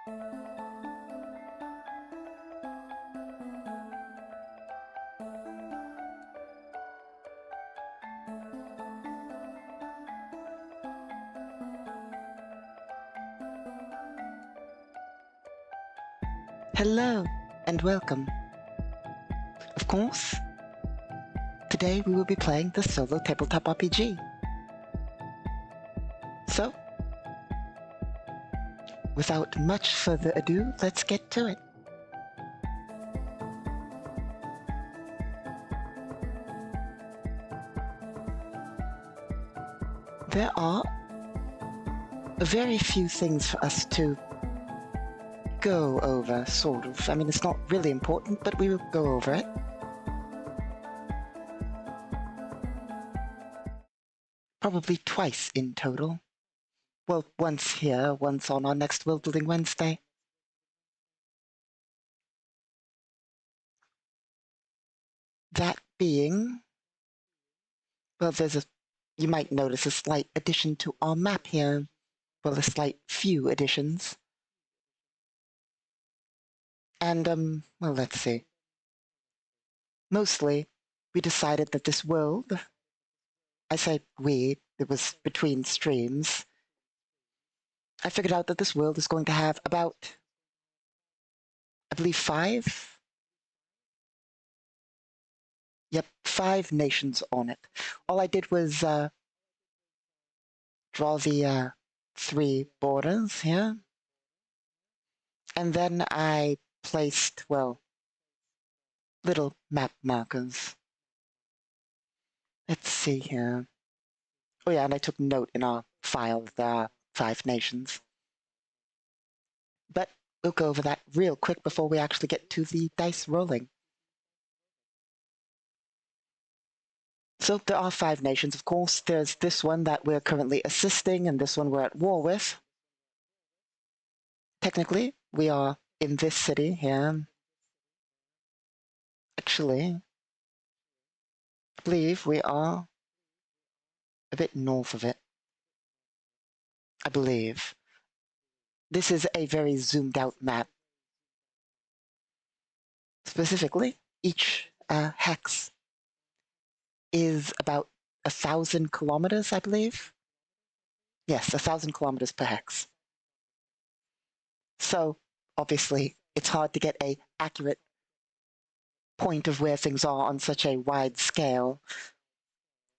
Hello and welcome. Of course, today we will be playing the solo tabletop RPG. So, without much further ado, let's get to it. There are very few things for us to go over, sort of. I mean, it's not really important, but we will go over it. Probably twice in total. Well, once here, once on our next World Building Wednesday. That being, well, you might notice a slight addition to our map here. Well, a slight few additions. And, well, let's see. Mostly, we decided that this world, I say we, it was between streams, I figured out that this world is going to have about, I believe, 5? Yep, 5 nations on it. All I did was draw the 3 borders here. And then I placed, well, little map markers. Let's see here. Oh yeah, and I took note in our file that there are 5 nations. But we'll go over that real quick before we actually get to the dice rolling. So there are 5 nations, of course. There's this one that we're currently assisting, and this one we're at war with. Technically, we are in this city here. Actually, I believe we are a bit north of it. I believe. This is a very zoomed out map. Specifically, each hex is about 1,000 kilometers, I believe. Yes, 1,000 kilometers per hex. So, obviously, it's hard to get an accurate point of where things are on such a wide scale.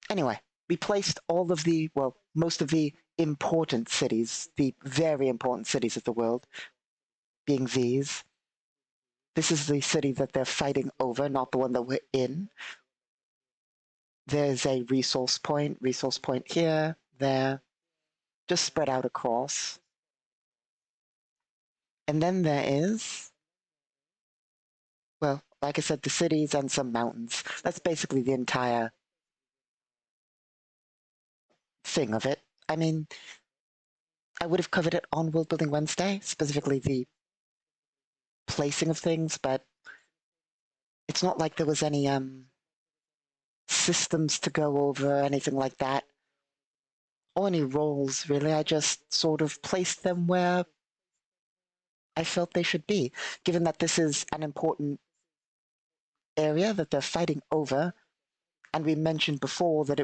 Anyway, we placed all of the, well, most of the important cities, the very important cities of the world, being these. This is the city that they're fighting over, not the one that we're in. There's a resource point here, there, just spread out across. And then there is, well, like I said, the cities and some mountains. That's basically the entire thing of it. I mean, I would have covered it on World Building Wednesday, specifically the placing of things, but it's not like there was any systems to go over or anything like that. Or any roles, really. I just sort of placed them where I felt they should be, given that this is an important area that they're fighting over, and we mentioned before that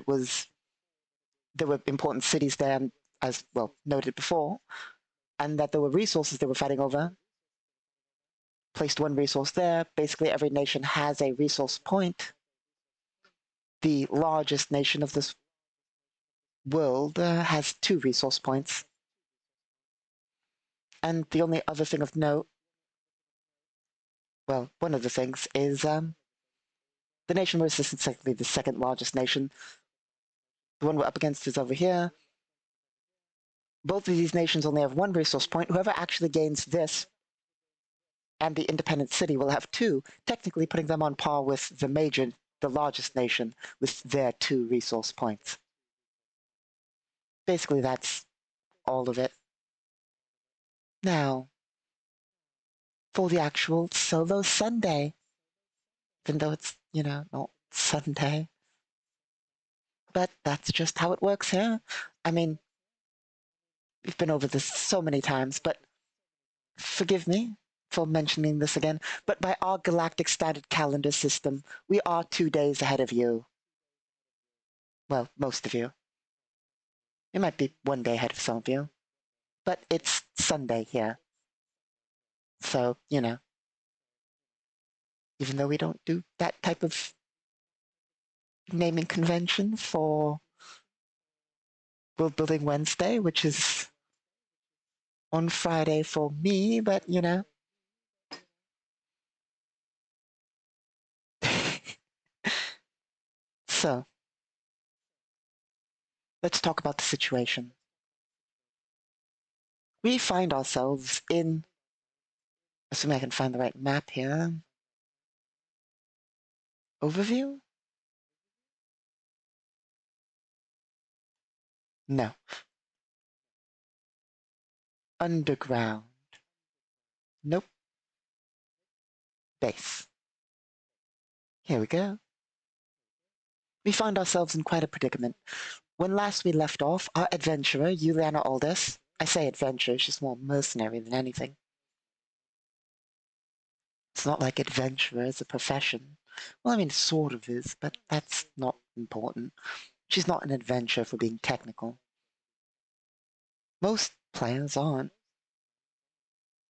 there were important cities there, as well noted before, and that there were resources they were fighting over. Placed one resource there. Basically, every nation has a resource point. The largest nation of this world has 2 resource points. And the only other thing of note, well, one of the things is the nation we're assisting, technically the second largest nation. The one we're up against is over here. Both of these nations only have 1 resource point. Whoever actually gains this and the independent city will have 2, technically putting them on par with the largest nation with their 2 resource points. Basically, that's all of it. Now, for the actual solo Sunday, even though it's, not Sunday. But that's just how it works here. I mean, we've been over this so many times, but forgive me for mentioning this again, but by our galactic standard calendar system, we are 2 days ahead of you. Well, most of you. It might be 1 day ahead of some of you, but it's Sunday here. So, even though we don't do that type of naming convention for World Building Wednesday, which is on Friday for me, but So, let's talk about the situation. We find ourselves in, assuming I can find the right map here, overview? No. Underground. Nope. Base. Here we go. We find ourselves in quite a predicament. When last we left off, our adventurer, Juliana Aldous, I say adventurer, she's more mercenary than anything. It's not like adventurer is a profession. Well, I mean, it sort of is, but that's not important. She's not an adventurer for being technical. Most players aren't.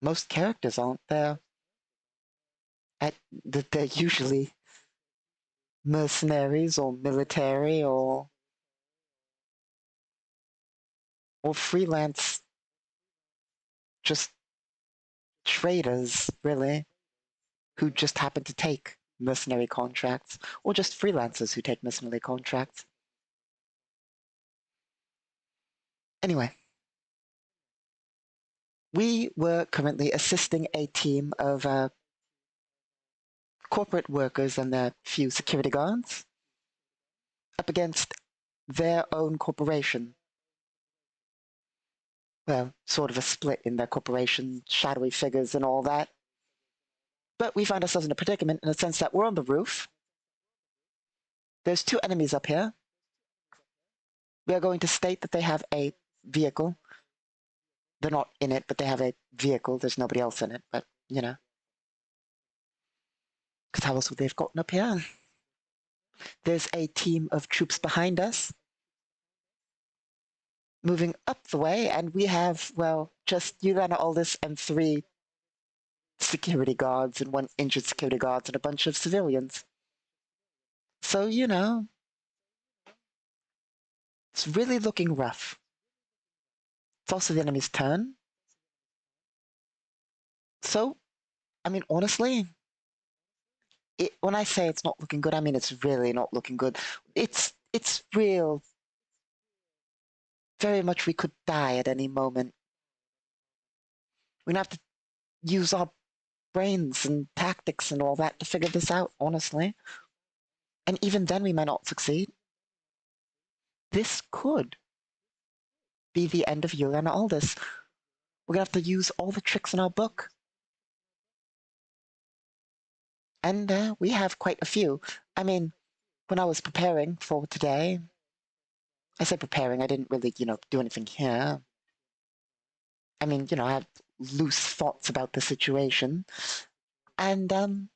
Most characters aren't. They're usually mercenaries or military or freelance, just traders, really, who just happen to take mercenary contracts, or just freelancers who take mercenary contracts. Anyway, we were currently assisting a team of corporate workers and their few security guards up against their own corporation. Well, sort of a split in their corporation, shadowy figures and all that. But we find ourselves in a predicament in the sense that we're on the roof. There's 2 enemies up here. We are going to state that they have a vehicle. They're not in it, but they have a vehicle. There's nobody else in it, but, because how else would they have gotten up here? There's a team of troops behind us moving up the way, and we have, well, just Juliana Aldous and 3 security guards and 1 injured security guards and a bunch of civilians. So, it's really looking rough. It's also the enemy's turn. So, I mean, honestly, when I say it's not looking good, I mean it's really not looking good. It's real. Very much we could die at any moment. We're gonna have to use our brains and tactics and all that to figure this out, honestly. And even then we might not succeed. This could be the end of Juliana Aldous. We're gonna have to use all the tricks in our book. And we have quite a few. I mean, when I was preparing for today, I say preparing, I didn't really, do anything here. I mean, I have loose thoughts about the situation. And I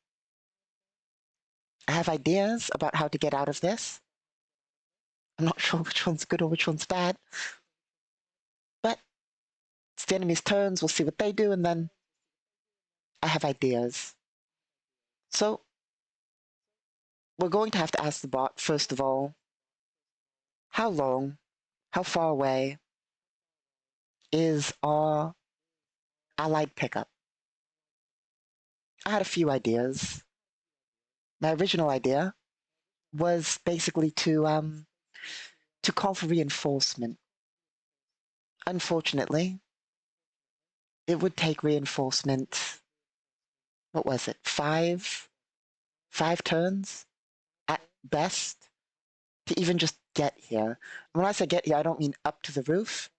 have ideas about how to get out of this. I'm not sure which one's good or which one's bad. But it's the enemy's turns, we'll see what they do, and then I have ideas. So we're going to have to ask the bot, first of all, how long, how far away is our allied pickup? I had a few ideas. My original idea was basically to call for reinforcement. Unfortunately, it would take reinforcement, what was it, 5 turns at best to even just get here. And when I say get here, I don't mean up to the roof.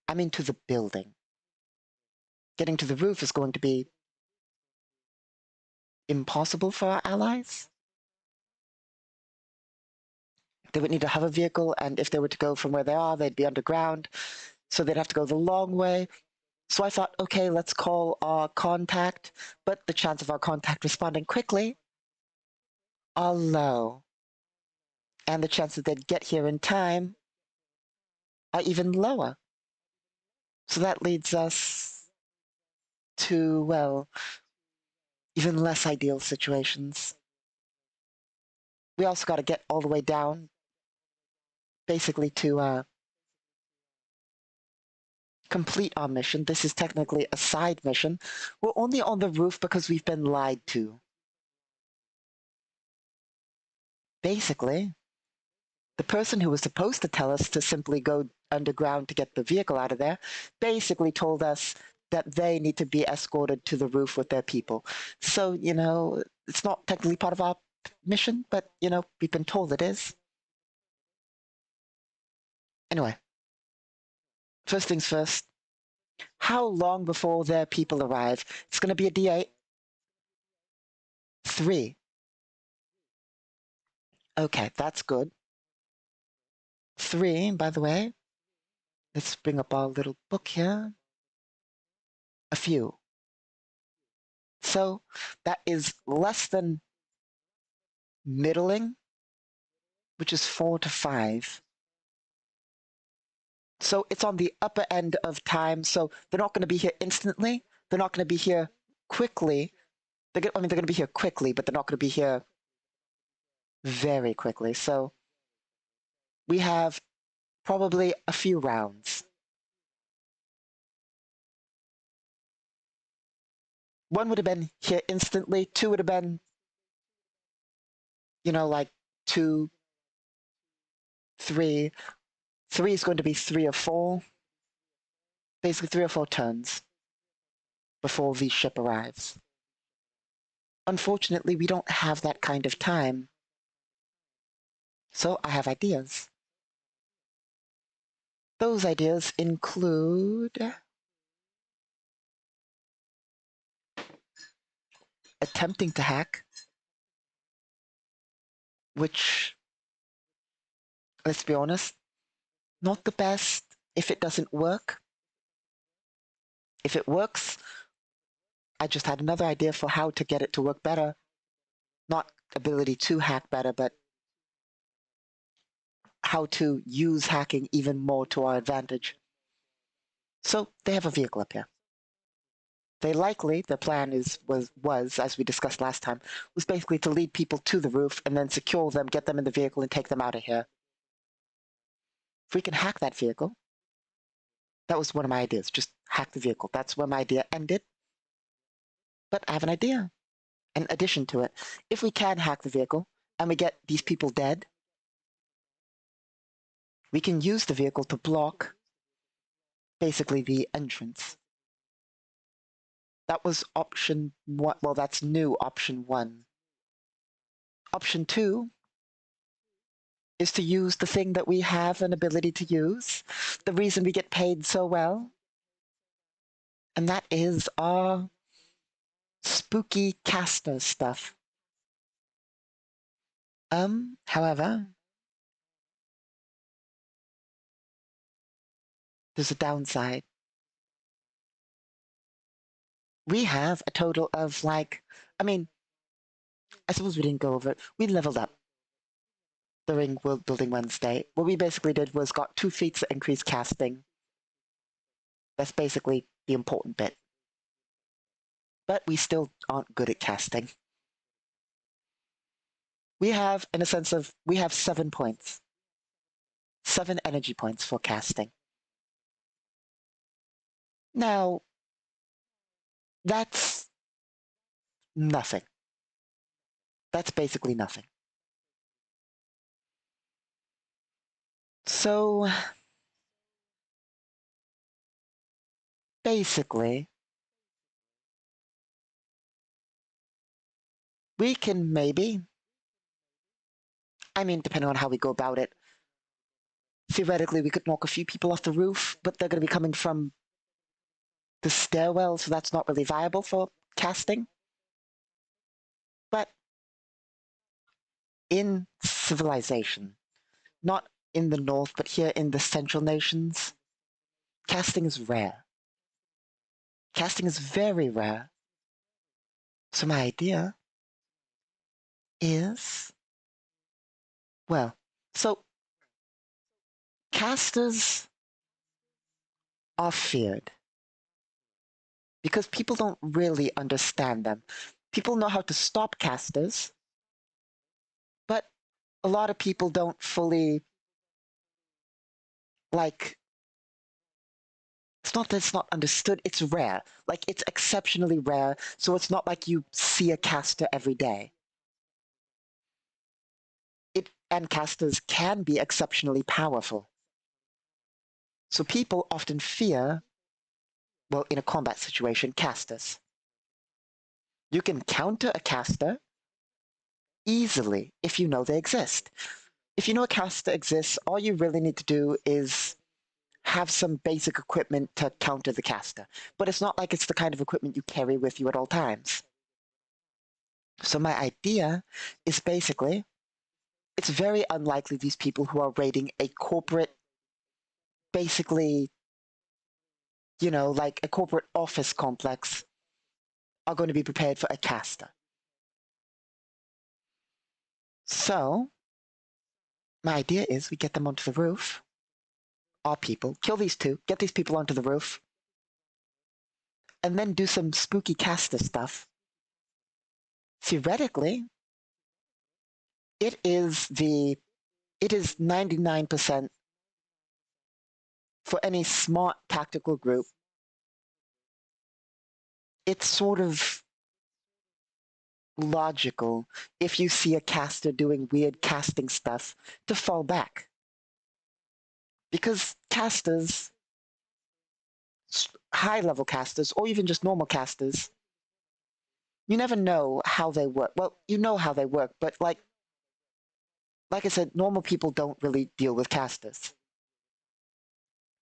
I mean to the building. Getting to the roof is going to be impossible for our allies. They would need a hover vehicle, and if they were to go from where they are, they'd be underground. So they'd have to go the long way. So I thought, okay, let's call our contact, but the chance of our contact responding quickly are low. And the chance that they'd get here in time are even lower. So that leads us to, well, even less ideal situations. We also got to get all the way down, basically to complete our mission. This is technically a side mission. We're only on the roof because we've been lied to. Basically, the person who was supposed to tell us to simply go underground to get the vehicle out of there basically told us that they need to be escorted to the roof with their people. So, it's not technically part of our mission, but, we've been told it is. Anyway, first things first, how long before their people arrive? It's going to be a D8. 3. Okay, that's good. 3, by the way. Let's bring up our little book here. A few. So that is less than middling, which is 4 to 5. So it's on the upper end of time. So they're not going to be here instantly. They're not going to be here quickly. They're going to be here quickly, but they're not going to be here very quickly. So we have probably a few rounds. One would have been here instantly. 2 would have been, like 2, 3. 3 is going to be 3 or 4. Basically 3 or 4 turns before the ship arrives. Unfortunately, we don't have that kind of time. So I have ideas. Those ideas include attempting to hack, which, let's be honest, not the best if it doesn't work. If it works, I just had another idea for how to get it to work better. Not ability to hack better, but how to use hacking even more to our advantage. So they have a vehicle up here. They likely, their plan was, as we discussed last time, was basically to lead people to the roof and then secure them, get them in the vehicle, and take them out of here. If we can hack that vehicle, that was one of my ideas, just hack the vehicle. That's where my idea ended. But I have an idea. In addition to it, if we can hack the vehicle and we get these people dead, we can use the vehicle to block basically the entrance. That was option 1. Well, that's new option 1. Option 2 is to use the thing that we have an ability to use, the reason we get paid so well, and that is our spooky caster stuff. However, there's a downside. We have a total of I suppose we didn't go over it. We leveled up during World Building Wednesday. What we basically did was got 2 feats that increase casting. That's basically the important bit. But we still aren't good at casting. We have, in a sense of, we have 7 points. 7 energy points for casting. Now, that's nothing. That's basically nothing. So, basically, we can maybe, depending on how we go about it, theoretically we could knock a few people off the roof, but they're going to be coming from the stairwell, so that's not really viable for casting. But in civilization, not in the north, but here in the central nations, casting is rare. casting is very rare. So my idea is, well, so casters are feared because people don't really understand them. People know how to stop casters, but a lot of people don't fully, like, it's not that it's not understood, it's rare. Like, it's exceptionally rare, so it's not like you see a caster every day. And casters can be exceptionally powerful. So people often fear, well, in a combat situation, casters. You can counter a caster easily if you know they exist. If you know a caster exists, all you really need to do is have some basic equipment to counter the caster. But it's not like it's the kind of equipment you carry with you at all times. So my idea is basically, it's very unlikely these people who are raiding a corporate, basically, like a corporate office complex are going to be prepared for a caster. So my idea is we get them onto the roof, our people, kill these two, get these people onto the roof, and then do some spooky caster stuff. Theoretically, it is 99% for any smart tactical group. It's sort of logical if you see a caster doing weird casting stuff to fall back. Because casters, high level casters, or even just normal casters, you never know how they work. Well, you know how they work, but like I said, normal people don't really deal with casters.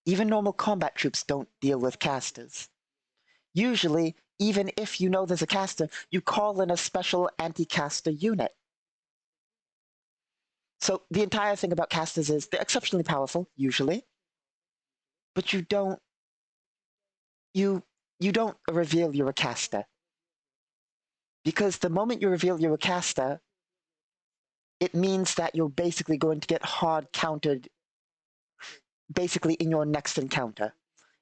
Even normal combat troops don't deal with casters. Usually, even if you know there's a caster, you call in a special anti-caster unit. So the entire thing about casters is they're exceptionally powerful, usually, but you don't reveal you're a caster. Because the moment you reveal you're a caster, it means that you're basically going to get hard countered basically in your next encounter.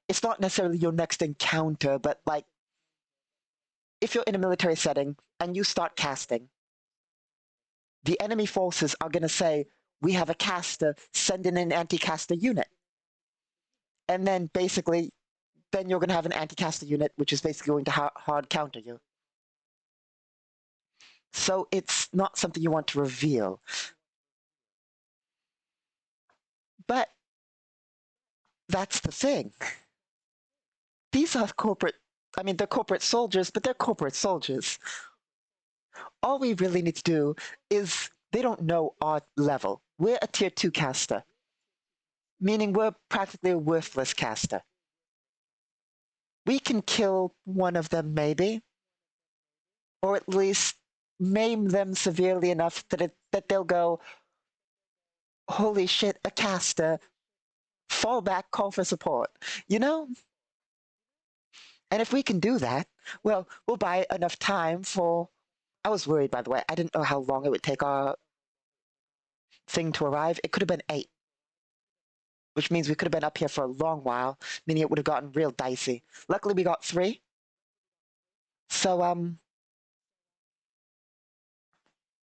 It's not necessarily your next encounter, but like if you're in a military setting and you start casting, the enemy forces are going to say, we have a caster, send in an anti-caster unit. And then basically, then you're going to have an anti-caster unit, which is basically going to hard counter you. So it's not something you want to reveal. But that's the thing. These are they're corporate soldiers, but they're corporate soldiers. All we really need to do is, they don't know our level. We're a tier 2 caster, meaning we're practically a worthless caster. We can kill one of them maybe, or at least maim them severely enough that they'll go, holy shit, a caster, fall back, call for support, you know? And if we can do that, well, we'll buy enough time for, I was worried, by the way, I didn't know how long it would take our thing to arrive. It could have been 8, which means we could have been up here for a long while, meaning it would have gotten real dicey. Luckily, we got 3. So,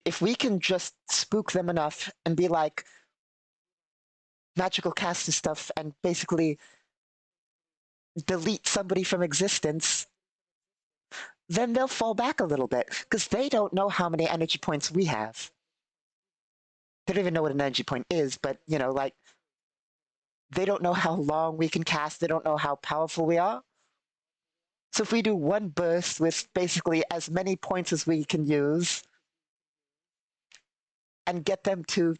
if we can just spook them enough and be like, magical caster stuff, and basically delete somebody from existence, then they'll fall back a little bit, because they don't know how many energy points we have. They don't even know what an energy point is, but, like, they don't know how long we can cast, they don't know how powerful we are. So if we do one burst with basically as many points as we can use, and get them to,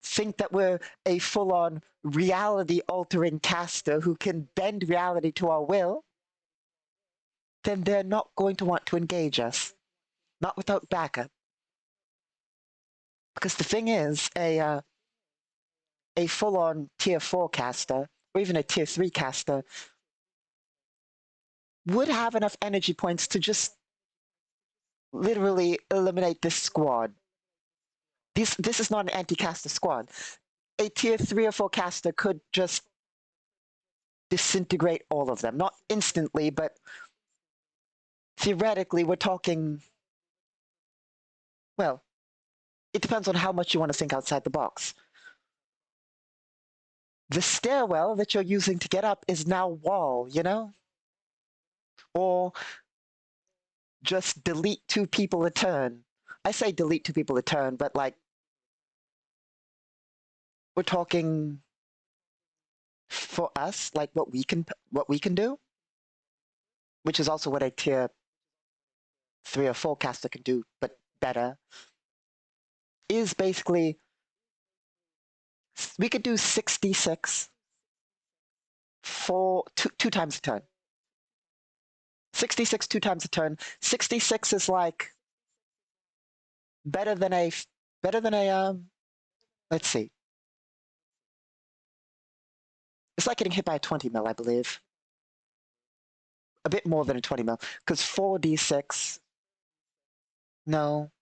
think that we're a full-on reality-altering caster who can bend reality to our will, then they're not going to want to engage us. Not without backup. Because the thing is, a full-on tier 4 caster, or even a tier 3 caster, would have enough energy points to just literally eliminate this squad. This is not an anti-caster squad. A tier 3 or 4 caster could just disintegrate all of them. Not instantly, but theoretically, we're talking, well, it depends on how much you want to think outside the box. The stairwell that you're using to get up is now wall, you know? Or just delete 2 people a turn. I say delete 2 people a turn, but like, we're talking for us, like what we can do, which is also what a tier 3 or 4 caster can do, but better, is basically we could do 66 for two times a turn. 66 2 times a turn. 66 is like better than a let's see. It's like getting hit by a 20 mil, I believe. A bit more than a 20 mil. Because 4d6. No.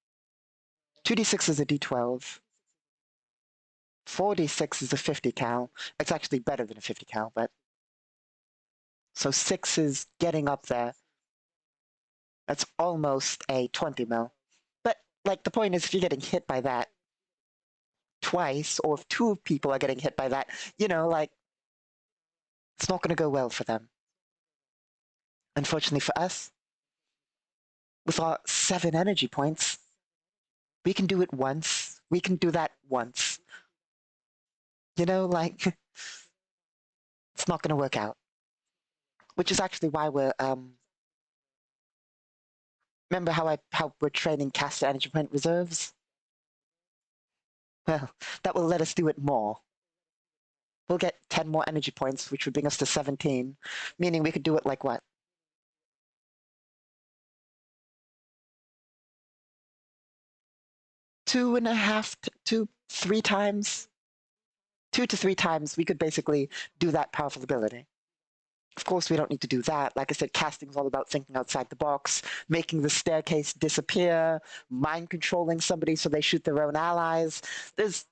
2d6 is a d12. 4d6 is a 50 cal. It's actually better than a 50 cal, but. So 6 is getting up there. That's almost a 20 mil. But, like, the point is, if you're getting hit by that twice, or if 2 people are getting hit by that, you know, like, it's not going to go well for them. Unfortunately for us, with our 7 energy points, we can do it once. We can do that once. You know, like, it's not going to work out. Which is actually why we're, remember how we're training caster energy point reserves? Well, that will let us do it more. We'll get 10 more energy points, which would bring us to 17, meaning we could do it like what? 2.5 to 3 times? 2 to 3 times we could basically do that powerful ability. Of course, we don't need to do that. Like I said, casting is all about thinking outside the box, making the staircase disappear, mind controlling somebody so they shoot their own allies. There's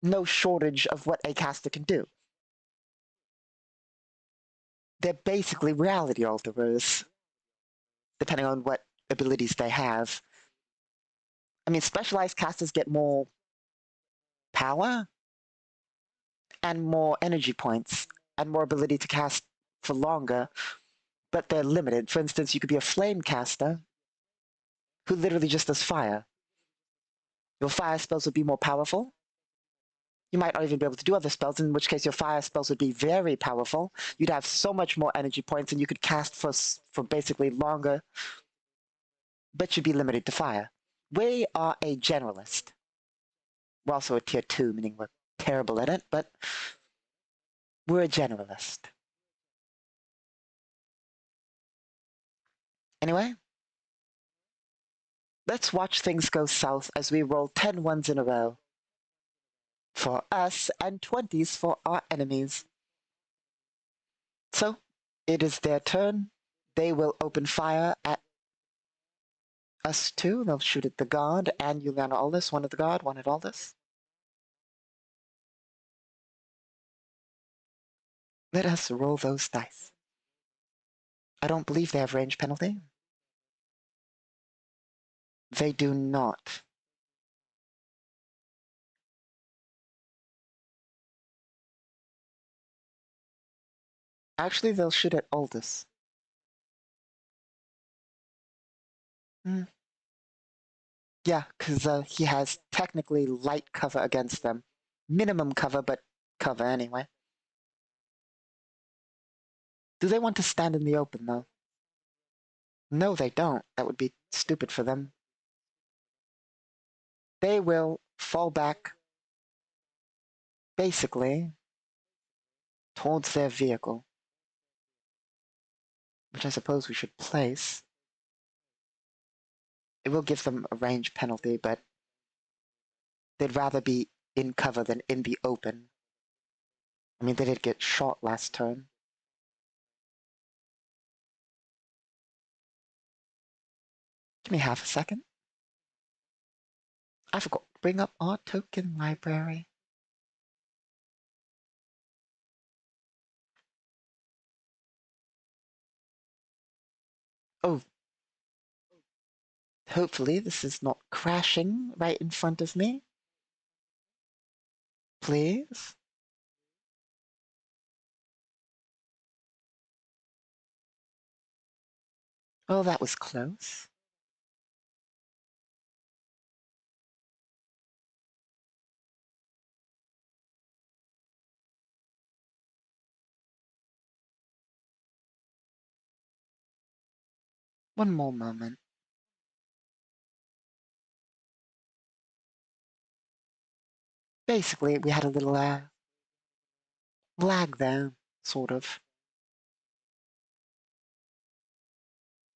no shortage of what a caster can do. They're basically reality alterers, depending on what abilities they have. I mean, specialized casters get more power and more energy points and more ability to cast for longer, but they're limited. For instance, you could be a flame caster who literally just does fire. Your fire spells would be more powerful. You might not even be able to do other spells, in which case your fire spells would be very powerful. You'd have so much more energy points, and you could cast for basically longer, but you'd be limited to fire. We are a generalist. We're also a tier 2, meaning we're terrible at it, but we're a generalist. Anyway, let's watch things go south as we roll 10 ones in a row for us and 20s for our enemies. So, it is their turn. They will open fire at us too. They'll shoot at the guard and Juliana Aldous, one at the guard, one at Aldous. Let us roll those dice. I don't believe they have range penalty. They do not. Actually, they'll shoot at Aldous. Yeah, because he has technically light cover against them. Minimum cover, but cover anyway. Do they want to stand in the open, though? No, they don't. That would be stupid for them. They will fall back, basically, towards their vehicle. Which I suppose we should place. It will give them a range penalty, but they'd rather be in cover than in the open. I mean, they did get shot last turn. Give me half a second. I forgot to bring up our token library. Oh, hopefully this is not crashing right in front of me. Please. Oh, that was close. One more moment. Basically, we had a little lag there, sort of.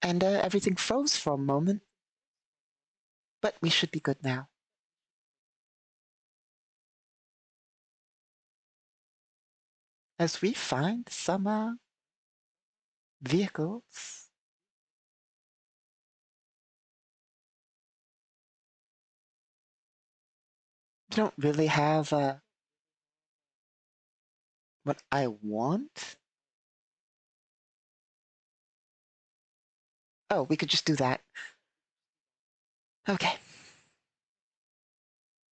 And everything froze for a moment. But we should be good now. As we find some vehicles. You don't really have what I want. Oh, we could just do that. Okay.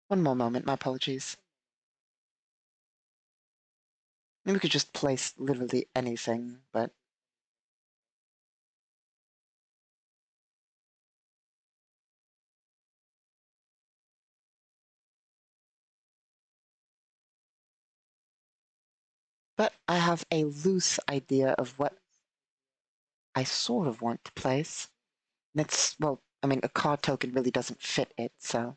One more moment, my apologies. Maybe we could just place literally anything, but I have a loose idea of what I sort of want to place. And it's, well, I mean, a card token really doesn't fit it, so.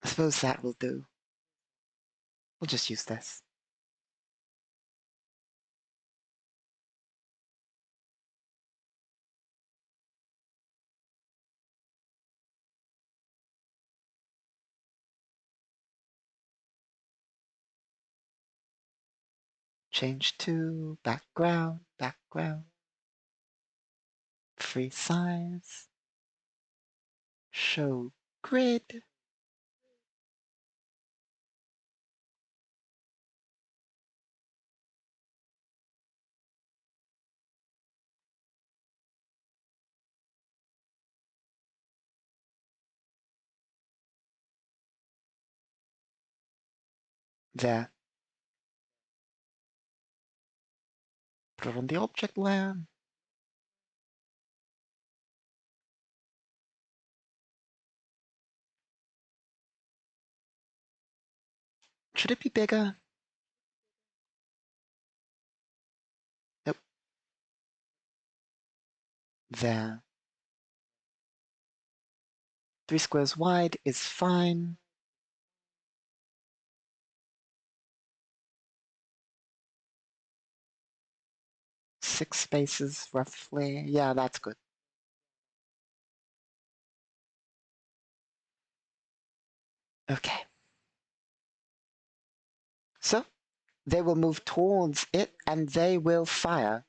I suppose that will do. We'll just use this. Change to background, background, free size, show grid. There. Put it on the object layer. Should it be bigger? Nope. There. 3 squares wide is fine. Six spaces, roughly. Yeah, that's good. Okay. So, they will move towards it and they will fire.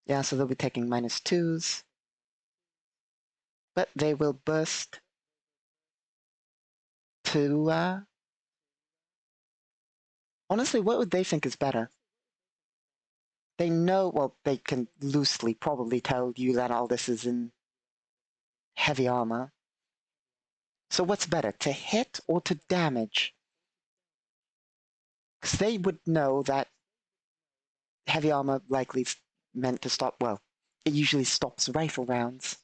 Yeah, so they'll be taking -2s. But they will burst to, honestly, what would they think is better? They know, well, they can loosely probably tell you that all this is in heavy armor. So what's better, to hit or to damage? Because they would know that heavy armor likely is meant to stop, well, it usually stops rifle rounds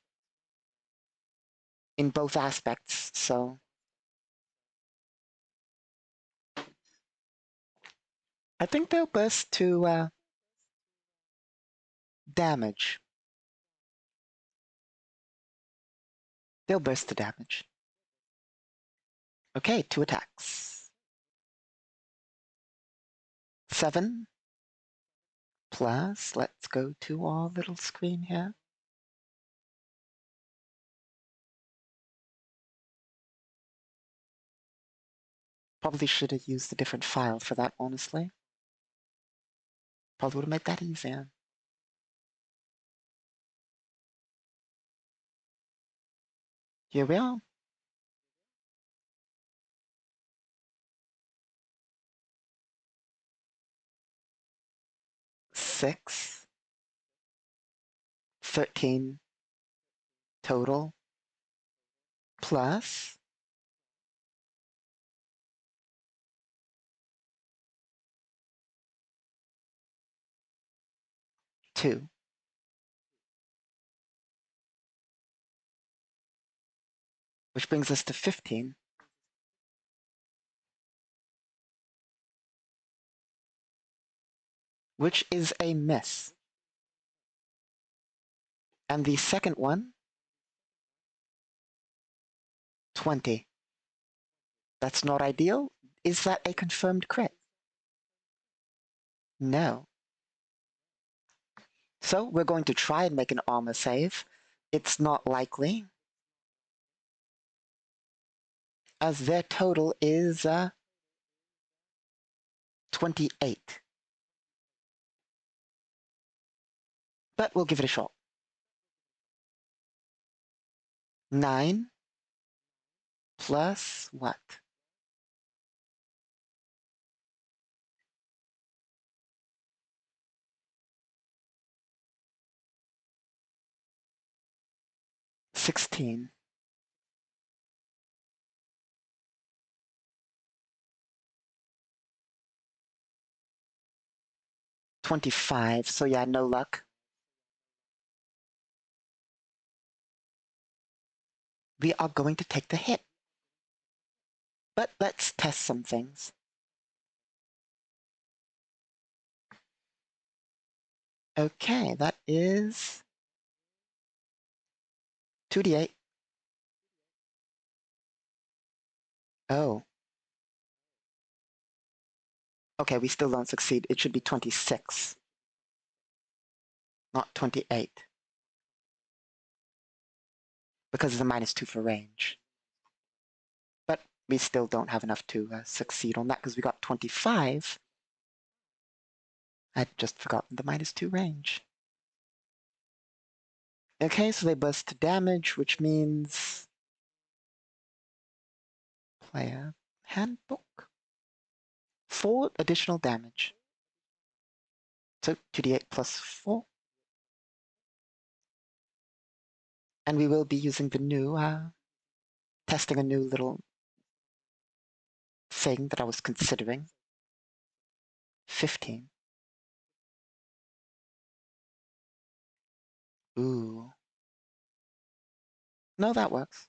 in both aspects, so. I think they'll burst to damage. They'll burst to damage. Okay, 2 attacks. 7 plus, let's go to our little screen here. Probably should have used a different file for that, honestly. Probably would have made that easier. Here we are. Six, 13 total, plus 2, which brings us to 15. Which is a miss. And the second one, 20. That's not ideal. Is that a confirmed crit? No. So we're going to try and make an armor save. It's not likely, as their total is 28. But we'll give it a shot. 9 plus what? 16. 25. So yeah, no luck. We are going to take the hit. But let's test some things. Okay, that is 2d8. Oh. Okay, we still don't succeed. It should be 26, not 28. Because of the -2 for range. But we still don't have enough to succeed on that because we got 25. I'd just forgotten the -2 range. Okay, so they burst to damage, which means player handbook. 4 additional damage. So 2d8 plus 4. And we will be using the new, testing a new little thing that I was considering. 15. Ooh. No, that works.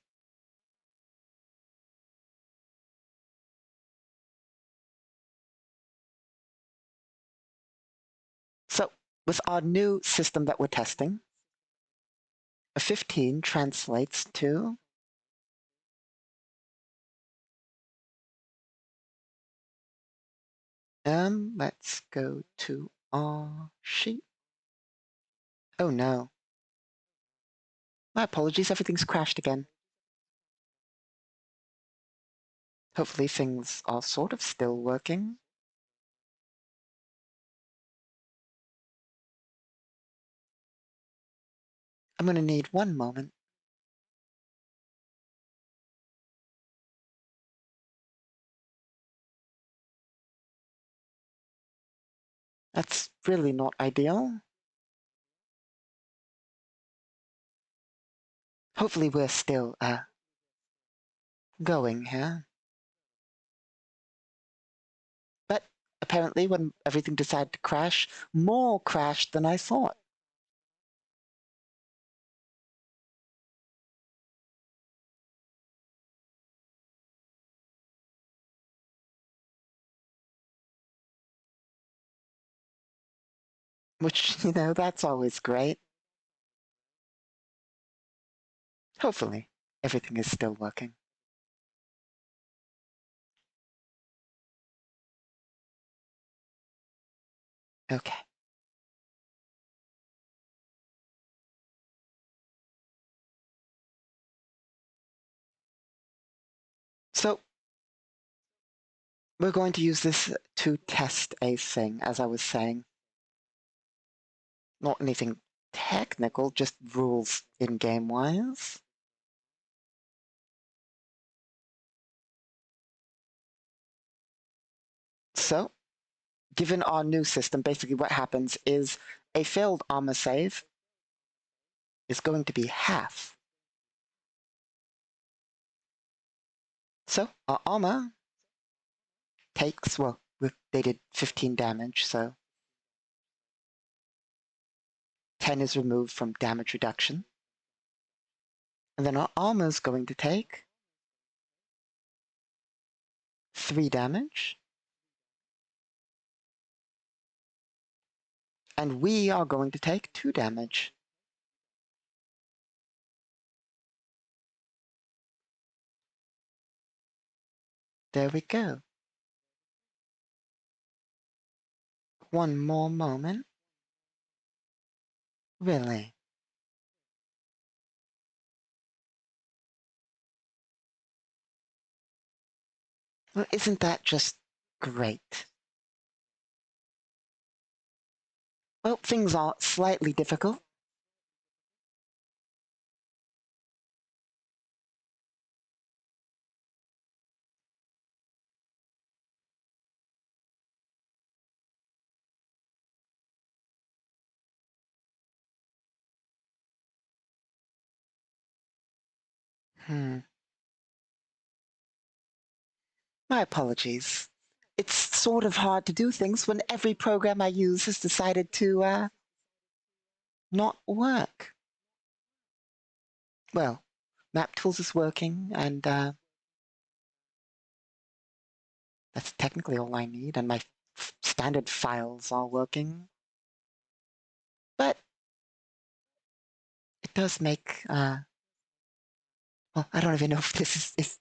So, with our new system that we're testing, a 15 translates to let's go to our sheet. Oh no. My apologies, everything's crashed again. Hopefully things are sort of still working. I'm going to need one moment. That's really not ideal. Hopefully we're still going here. But apparently when everything decided to crash, more crashed than I thought. Which, that's always great. Hopefully everything is still working. Okay. So We're going to use this to test a thing, as I was saying. Not anything technical, just rules in-game wise. So, given our new system, basically what happens is a failed armor save is going to be half. So, our armor takes, well, they did 15 damage, so 10 is removed from damage reduction. And then our armor is going to take 3 damage. And we are going to take 2 damage. There we go. One more moment. Really? Well, isn't that just great? Well, things are slightly difficult. My apologies. It's sort of hard to do things when every program I use has decided to not work. Well, Map Tools is working, and that's technically all I need, and my standard files are working. But it does make, well, I don't even know if this is,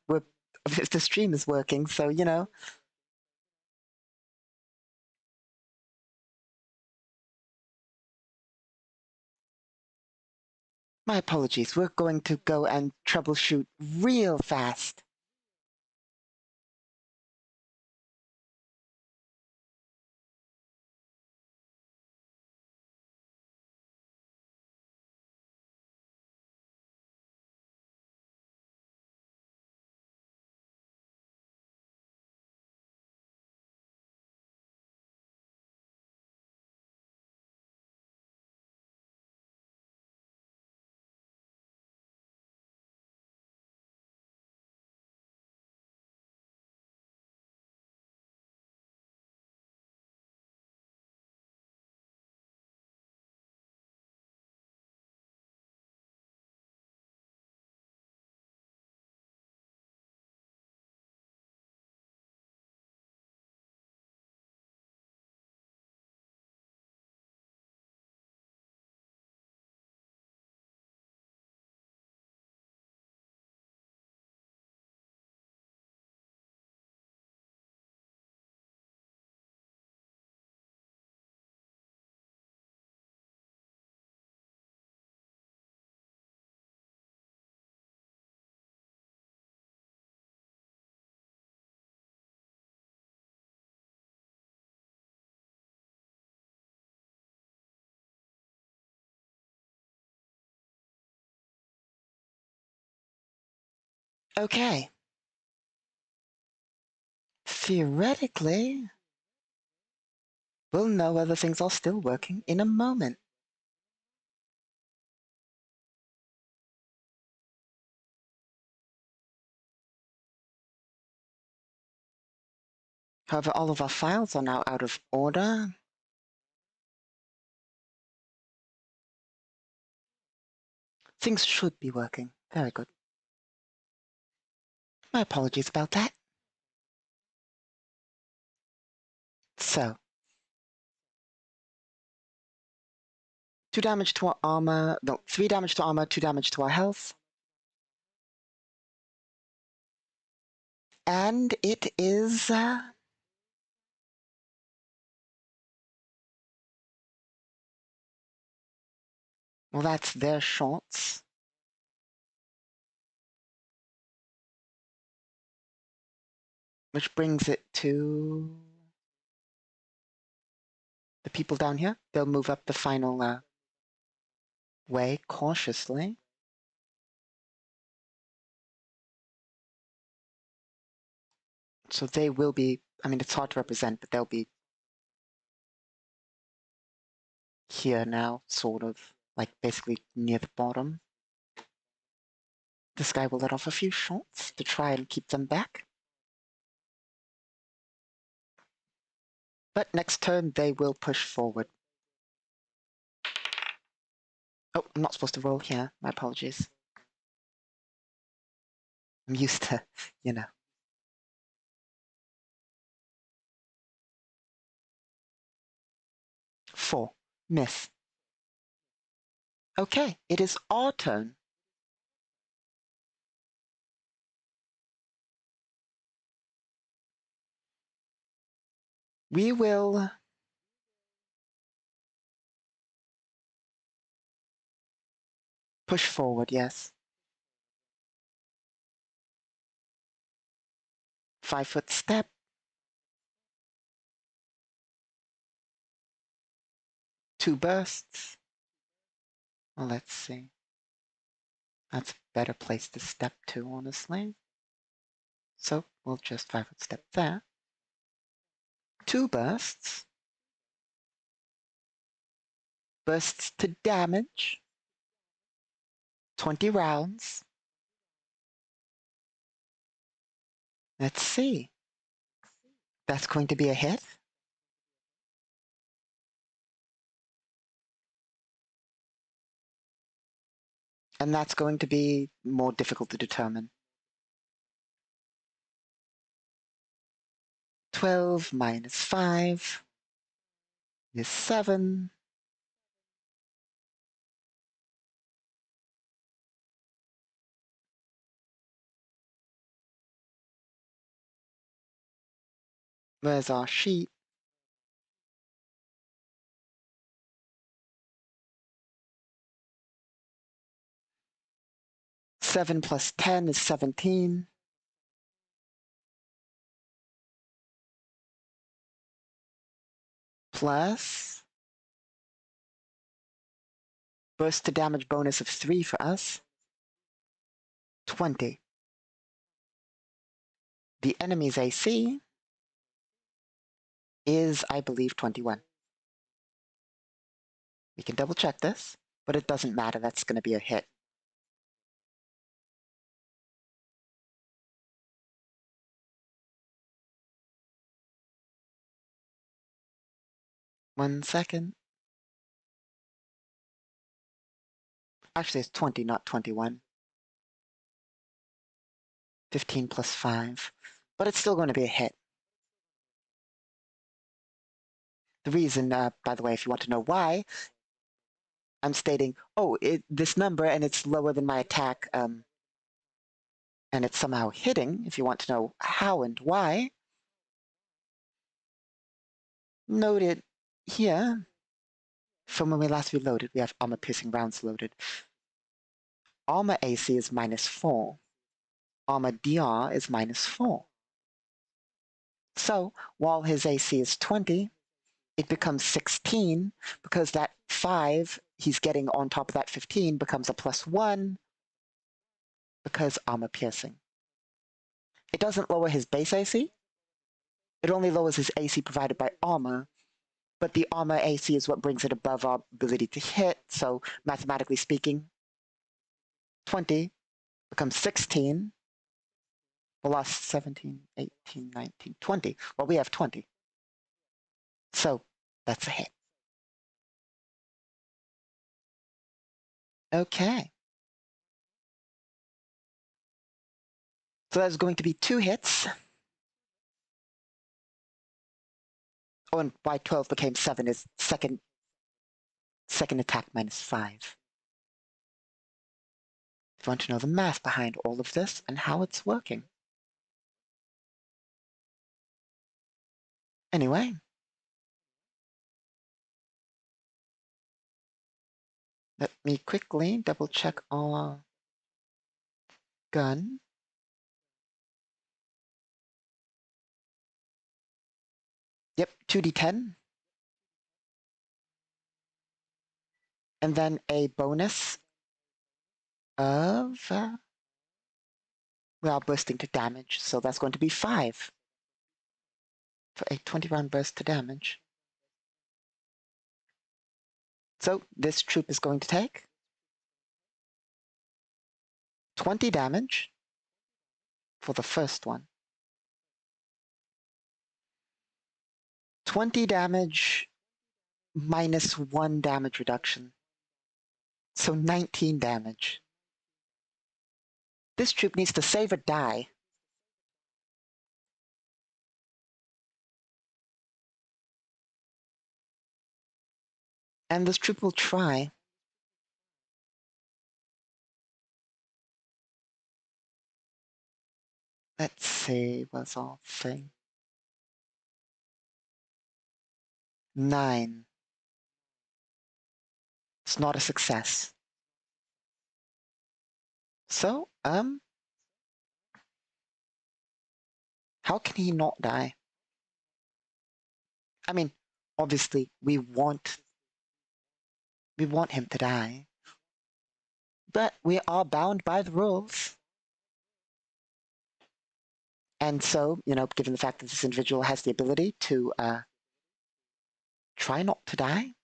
if the stream is working, so, you know. My apologies. We're going to go and troubleshoot real fast. Okay. Theoretically, we'll know whether things are still working in a moment. However, all of our files are now out of order. Things should be working. Very good. My apologies about that. So, 2 damage to our armor, no, 3 damage to armor, 2 damage to our health. And it is, well, that's their shots. Which brings it to the people down here. They'll move up the final way cautiously. So they will be, I mean, it's hard to represent, but they'll be here now, sort of, like basically near the bottom. This guy will let off a few shots to try and keep them back. But next turn, they will push forward. Oh, I'm not supposed to roll here. My apologies. I'm used to, you know. 4. Miss. Okay, it is our turn. We will push forward, yes. 5-foot step. 2 bursts. Well, let's see. That's a better place to step to, honestly. So we'll just 5-foot step there. 2 bursts. Bursts to damage. 20 rounds. Let's see. That's going to be a hit. And that's going to be more difficult to determine. 12 minus 5 is 7. Where's our sheet? Seven plus 10 is 17. Plus burst to damage bonus of 3 for us. 20. The enemy's AC is, I believe, 21. We can double check this, but it doesn't matter. That's going to be a hit. One second. Actually, it's 20, not 21. 15 plus 5. But it's still going to be a hit. The reason, by the way, if you want to know why, I'm stating, oh, this number and it's lower than my attack, and it's somehow hitting. If you want to know how and why, note it here. From when we last reloaded, we have armor piercing rounds loaded. Armor AC is minus 4. Armor DR is minus 4. So while his AC is 20, it becomes 16 because that 5 he's getting on top of that 15 becomes a plus 1 because armor piercing. It doesn't lower his base AC. It only lowers his AC provided by armor, but the armor AC is what brings it above our ability to hit. So mathematically speaking, 20 becomes 16. We lost 17, 18, 19, 20. Well, we have 20. So that's a hit. Okay. So that's going to be 2 hits. Oh, and why 12 became 7 is second attack minus 5. If you want to know the math behind all of this and how it's working. Anyway. Let me quickly double check our gun. Yep, 2d10. And then a bonus of, we are bursting to damage, so that's going to be 5 for a 20-round burst to damage. So this troop is going to take 20 damage for the first one. 20 damage minus 1 damage reduction. So 19 damage. This troop needs to save a die. And this troop will try. Let's see, what's our thing? 9. It's not a success. So, how can he not die? I mean, obviously, we want him to die. But we are bound by the rules. And so, given the fact that this individual has the ability to try not to die.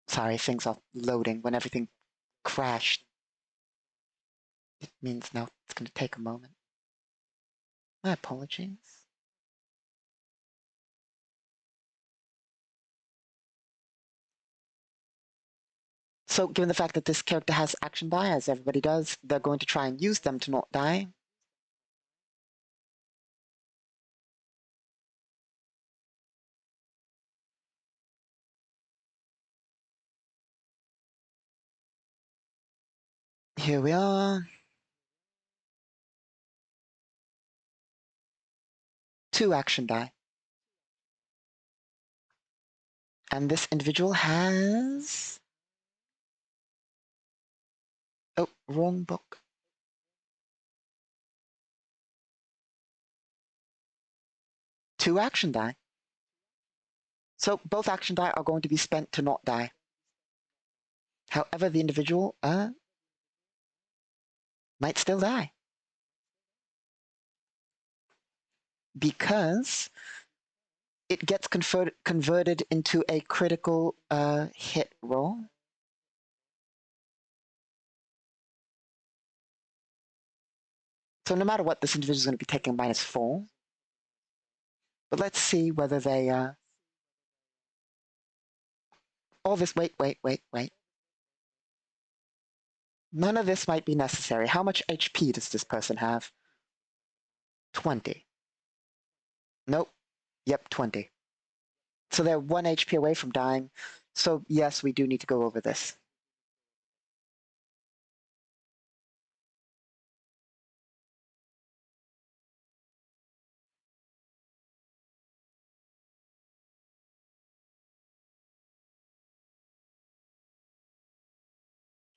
Sorry, things are loading when everything crashed. It means now it's going to take a moment. My apologies. So given the fact that this character has action die, as everybody does, they're going to try and use them to not die. Here we are. 2 action die. And this individual has... Oh, wrong book. 2 action die. So both action die are going to be spent to not die. However, the individual might still die. Because it gets converted into a critical hit roll. So no matter what, this individual is going to be taking -4. But let's see whether they... all this... Wait. None of this might be necessary. How much HP does this person have? 20. Nope. Yep, 20. So they're 1 HP away from dying. So yes, we do need to go over this.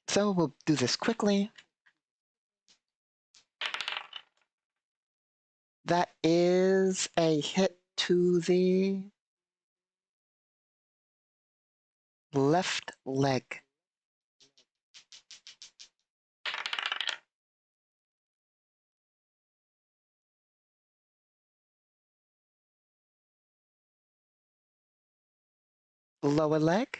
So we'll do this quickly. That is a hit to the left leg. Lower leg.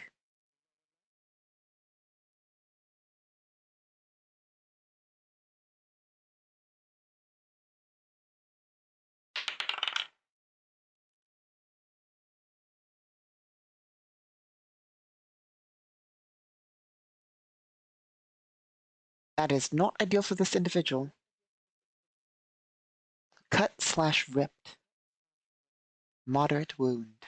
That is not ideal for this individual. Cut/ripped. Moderate wound.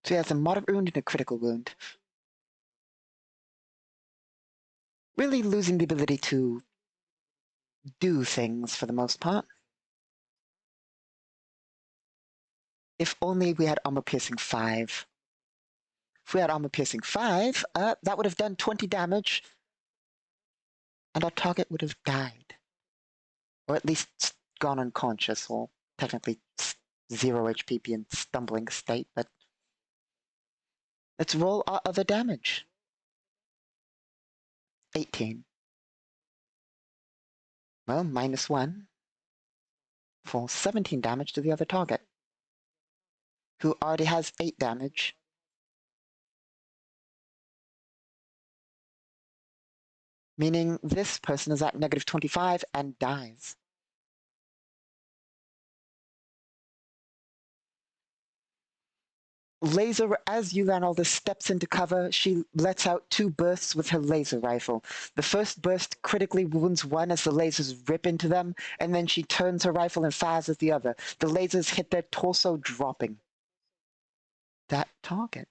So he has a moderate wound and a critical wound. Really losing the ability to do things for the most part. If only we had armor piercing 5. If we had armor piercing 5, that would have done 20 damage, and our target would have died. Or at least gone unconscious, or technically 0 HP in stumbling state, but let's roll our other damage. 18. Well, -1 for 17 damage to the other target, who already has 8 damage. Meaning this person is at -25 and dies. Laser, as Yulanolda steps into cover, she lets out 2 bursts with her laser rifle. The first burst critically wounds one as the lasers rip into them, and then she turns her rifle and fires at the other. The lasers hit their torso, dropping that target.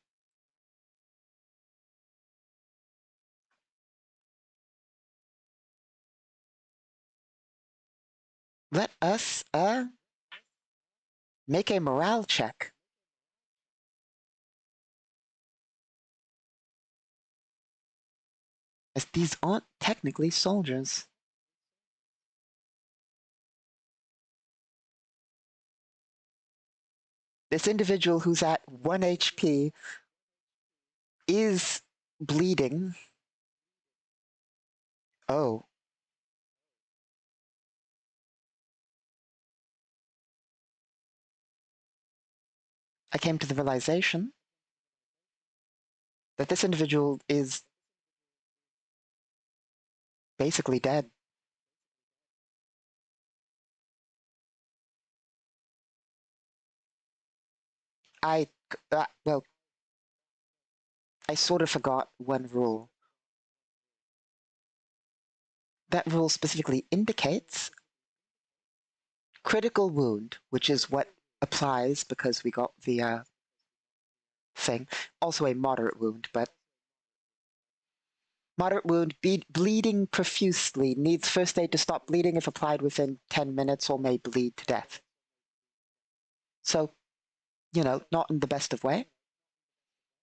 Let us, make a morale check. As these aren't technically soldiers. This individual who's at 1 HP is bleeding. Oh. I came to the realization that this individual is basically dead. Well, I sort of forgot one rule. That rule specifically indicates critical wound, which is what applies because we got the thing. Also a moderate wound, but moderate wound, bleeding profusely, needs first aid to stop bleeding if applied within 10 minutes or may bleed to death. So, not in the best of way.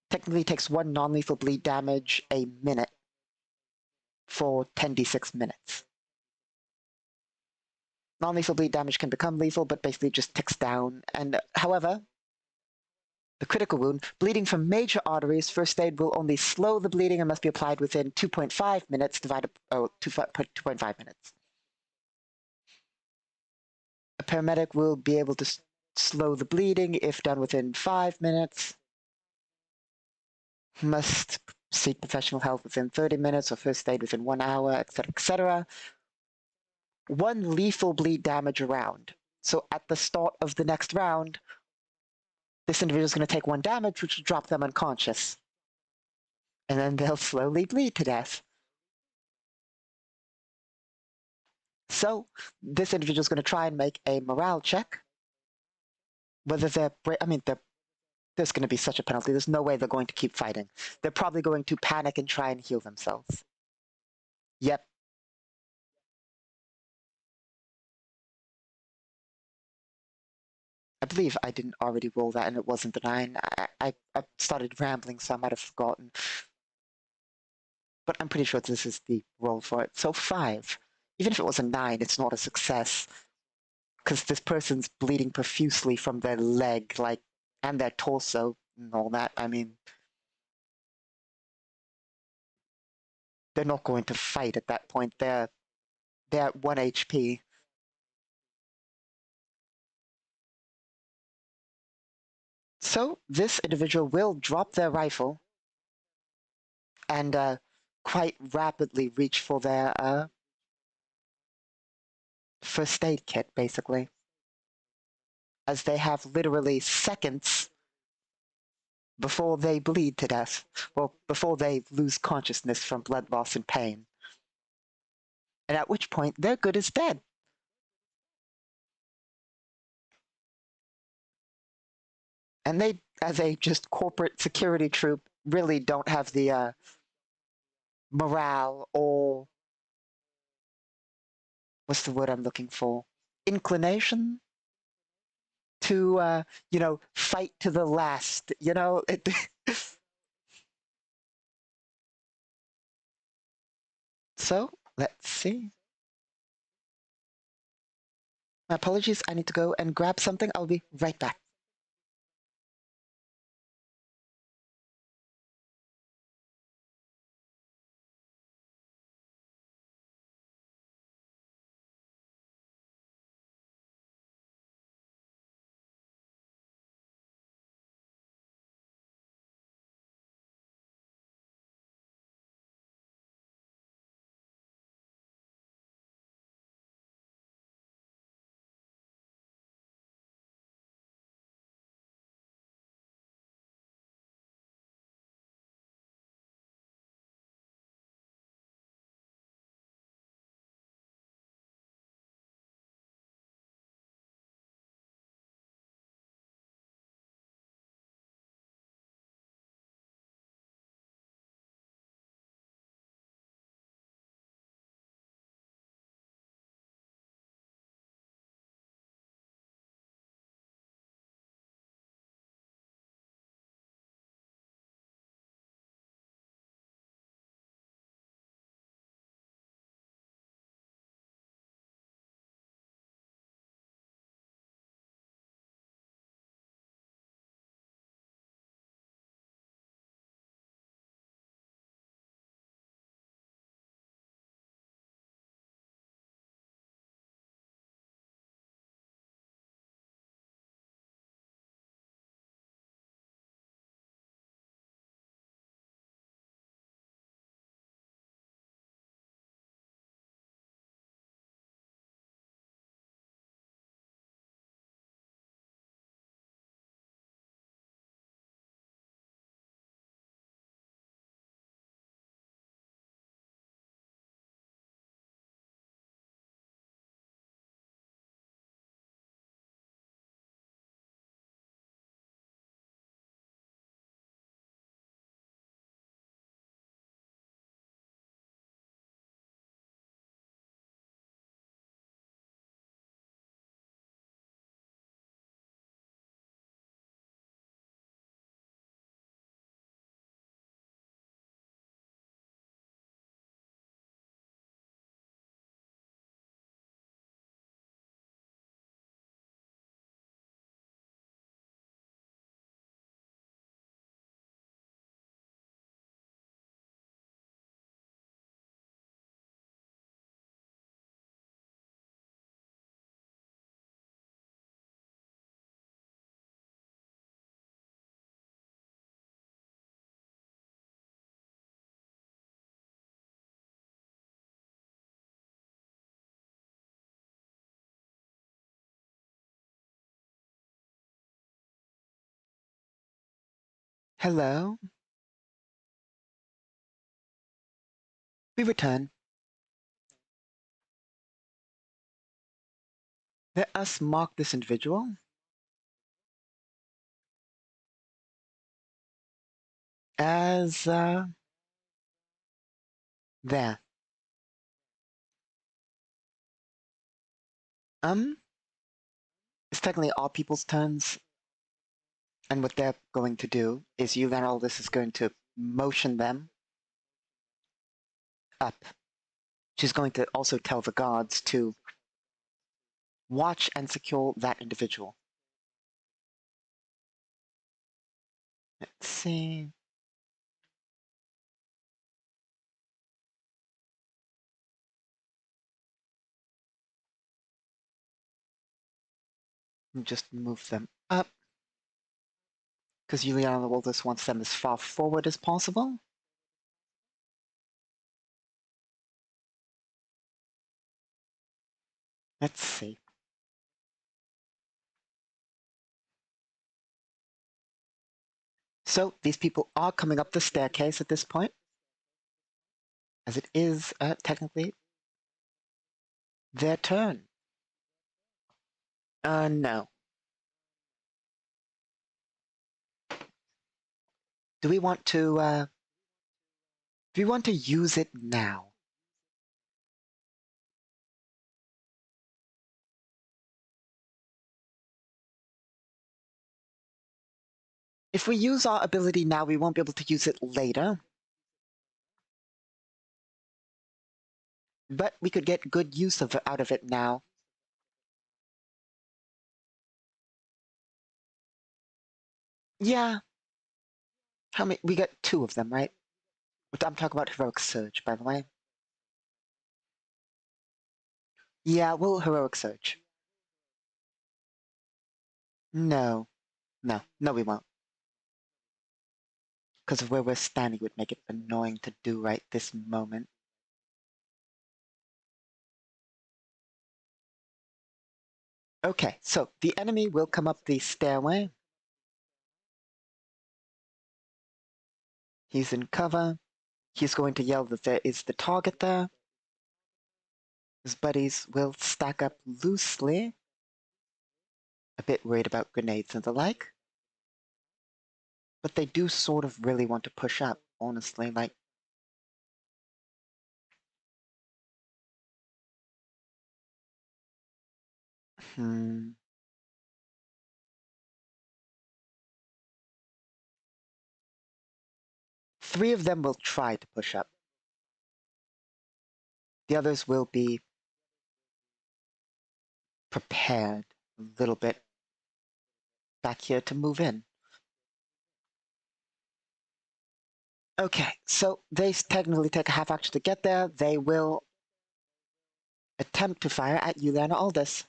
Technically takes 1 non-lethal bleed damage a minute for 10d6 minutes. Non-lethal bleed damage can become lethal, but basically just ticks down. And however, the critical wound, bleeding from major arteries, first aid will only slow the bleeding and must be applied within 2.5 minutes, 2.5 minutes. A paramedic will be able to slow the bleeding if done within 5 minutes. Must seek professional help within 30 minutes or first aid within 1 hour, etc., etc. 1 lethal bleed damage a round. So at the start of the next round, this individual is going to take 1 damage, which will drop them unconscious. And then they'll slowly bleed to death. So this individual is going to try and make a morale check. Whether there's going to be such a penalty. There's no way they're going to keep fighting. They're probably going to panic and try and heal themselves. Yep. I believe I didn't already roll that and it wasn't the 9. I started rambling, so I might have forgotten. But I'm pretty sure this is the roll for it. So 5. Even if it was a 9, it's not a success. Because this person's bleeding profusely from their leg, and their torso and all that. I mean, they're not going to fight at that point. They're at 1 HP. So this individual will drop their rifle and quite rapidly reach for their first aid kit, basically. As they have literally seconds before they bleed to death. Well, before they lose consciousness from blood loss and pain. And at which point, they're good as dead. And they, as a just corporate security troop, really don't have the morale or what's the word I'm looking for? Inclination to, fight to the last, So, let's see. My apologies, I need to go and grab something. I'll be right back. Hello. We return. Let us mark this individual as, there. It's technically all people's turns, and what they're going to do is Eulernaldus is going to motion them up. She's going to also tell the guards to watch and secure that individual. Let's see. Just move them up, because Eulernaldus wants them as far forward as possible. Let's see. So these people are coming up the staircase at this point, as it is technically their turn. No. Do we want to use it now? If we use our ability now, we won't be able to use it later. But we could get good use out of it now. Yeah. How many? We got 2 of them, right? I'm talking about Heroic Surge, by the way. Yeah, we'll Heroic Surge. No. No. No, we won't. Because of where we're standing would make it annoying to do right this moment. Okay, so the enemy will come up the stairway. He's in cover. He's going to yell that there is the target there. His buddies will stack up loosely. A bit worried about grenades and the like. But they do sort of really want to push up, honestly. Like, hmm. Three of them will try to push up. The others will be prepared a little bit back here to move in. Okay, so they technically take a half action to get there. They will attempt to fire at Juliana Aldous.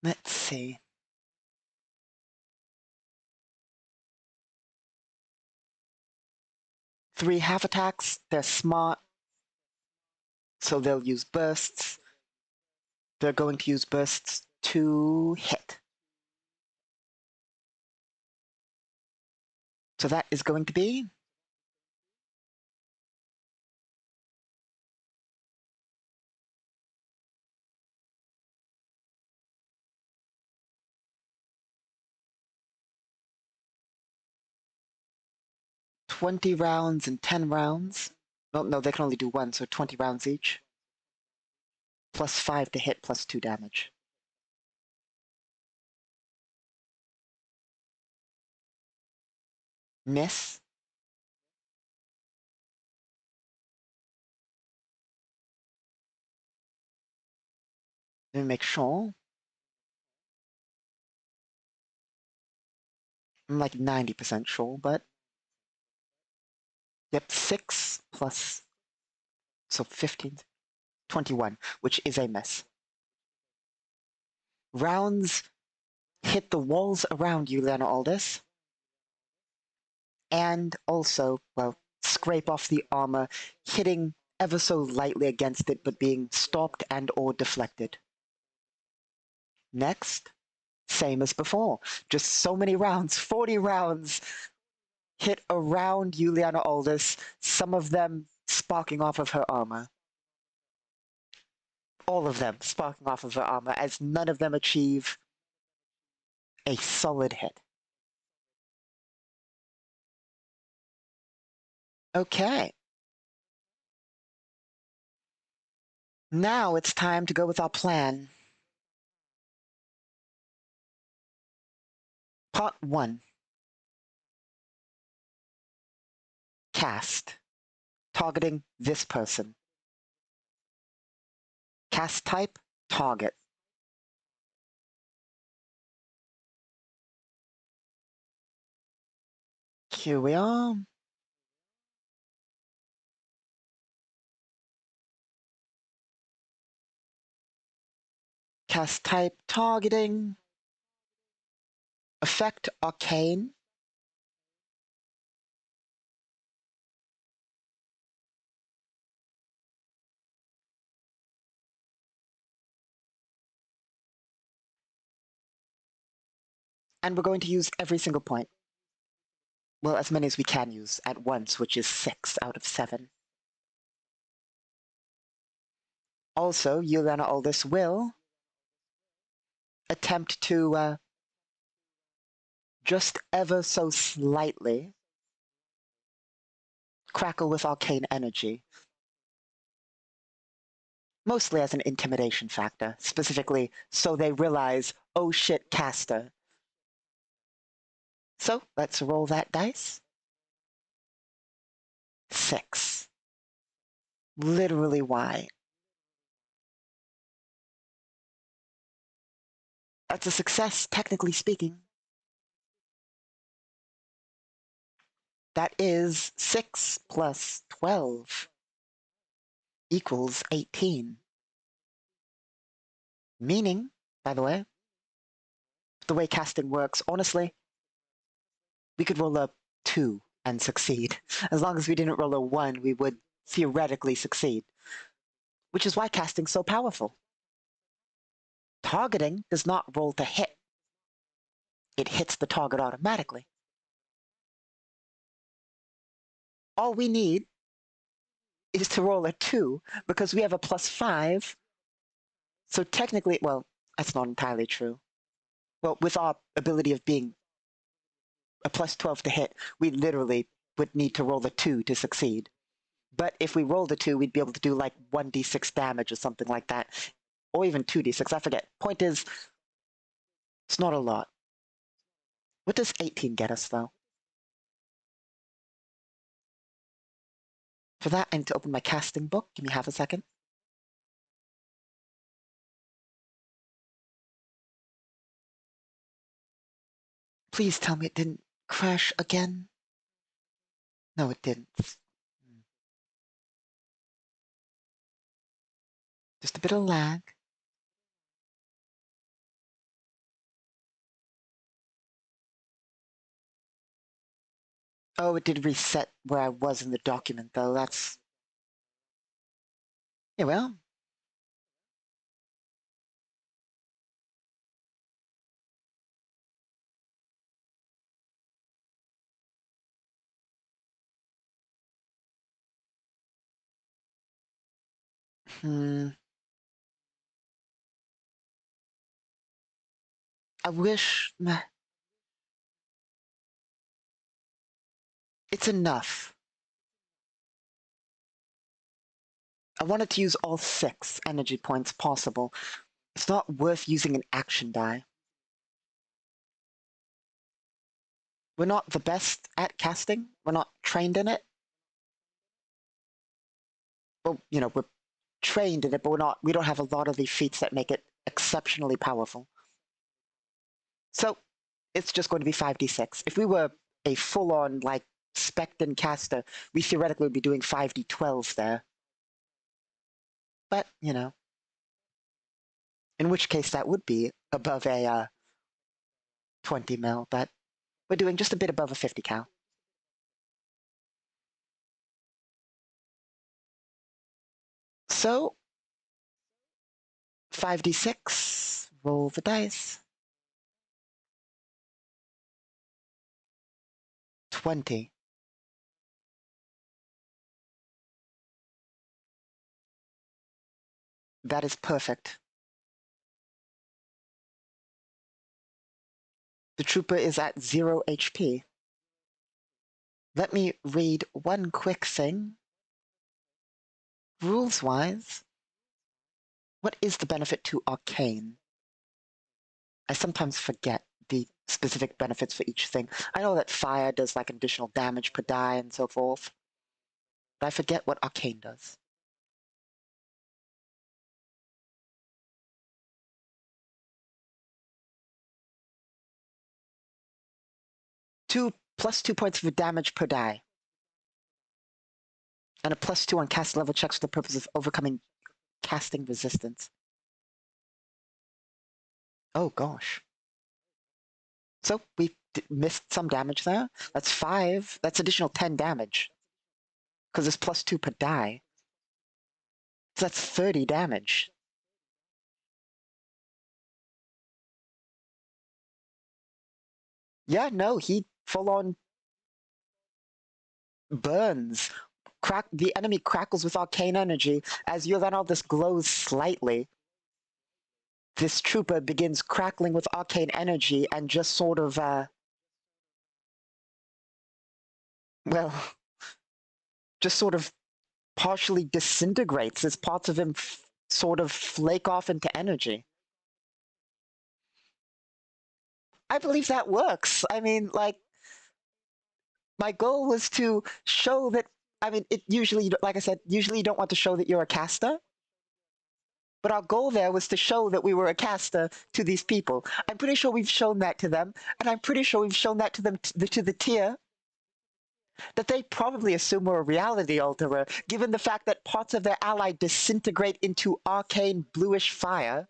Let's see. 3 half attacks. They're smart, so they'll use bursts. They're going to use bursts to hit. So that is going to be 20 rounds and 10 rounds. Well, no, they can only do 1, so 20 rounds each. Plus 5 to hit, plus 2 damage. Miss. Let me make sure. I'm like 90% sure, but yep, 6 plus, so 15, 21, which is a miss. Rounds hit the walls around you, Lena Aldis, and also, well, scrape off the armor, hitting ever so lightly against it, but being stopped and or deflected. Next, same as before, just so many rounds, 40 rounds hit around Juliana Aldis, some of them sparking off of her armor. All of them sparking off of her armor, as none of them achieve a solid hit. Okay. Now it's time to go with our plan. Part 1. Cast. Targeting this person. Cast type, target. Here we are. Cast type, targeting. Effect, arcane. And we're going to use every single point. Well, as many as we can use at once, which is 6 out of 7. Also, Juliana Aldis will attempt to just ever so slightly crackle with arcane energy. Mostly as an intimidation factor, specifically so they realize, oh shit, caster. So let's roll that dice. 6. Literally why? That's a success, technically speaking. That is 6 plus 12 equals 18. Meaning, by the way casting works, honestly, we could roll a 2 and succeed. As long as we didn't roll a 1, we would theoretically succeed. Which is why casting's so powerful. Targeting does not roll to hit. It hits the target automatically. All we need is to roll a 2 because we have a +5. So technically, well, that's not entirely true. Well, with our ability of being a +12 to hit, we literally would need to roll a 2 to succeed. But if we rolled a 2, we'd be able to do like 1d6 damage or something like that. Or even 2d6, I forget. Point is, it's not a lot. What does 18 get us, though? For that, I need to open my casting book. Give me half a second. Please tell me it didn't crash again. No, it didn't. Just a bit of lag. Oh, it did reset where I was in the document, though. That's... Yeah, well. I wish... It's enough. I wanted to use all 6 energy points possible. It's not worth using an action die. We're not the best at casting. We're not trained in it. Well, you know, we're trained in it, but we don't have a lot of the feats that make it exceptionally powerful. So it's just going to be 5d6. If we were a full-on, like, Spectin caster, we theoretically would be doing 5d12 there. But, you know, in which case that would be above a 20 mil, but we're doing just a bit above a 50 cal. So, 5d6, roll the dice. 20. That is perfect. The trooper is at 0 HP. Let me read one quick thing. Rules-wise, what is the benefit to Arcane? I sometimes forget the specific benefits for each thing. I know that Fire does like additional damage per die and so forth, but I forget what Arcane does. +2 points for damage per die. And a +2 on cast level checks for the purpose of overcoming casting resistance. Oh gosh. So we missed some damage there. That's 5. That's additional 10 damage. Because it's +2 per die. So that's 30 damage. Yeah, no, he full-on burns. The enemy crackles with arcane energy. As this glows slightly, this trooper begins crackling with arcane energy and just sort of, just sort of partially disintegrates as parts of him sort of flake off into energy. I believe that works. I mean, like, my goal was to show that, I mean, it usually, like I said, usually you don't want to show that you're a caster. But our goal there was to show that we were a caster to these people. I'm pretty sure we've shown that to them, and I'm pretty sure we've shown that to them to the tier that they probably assume we're a reality alterer, given the fact that parts of their ally disintegrate into arcane bluish fire.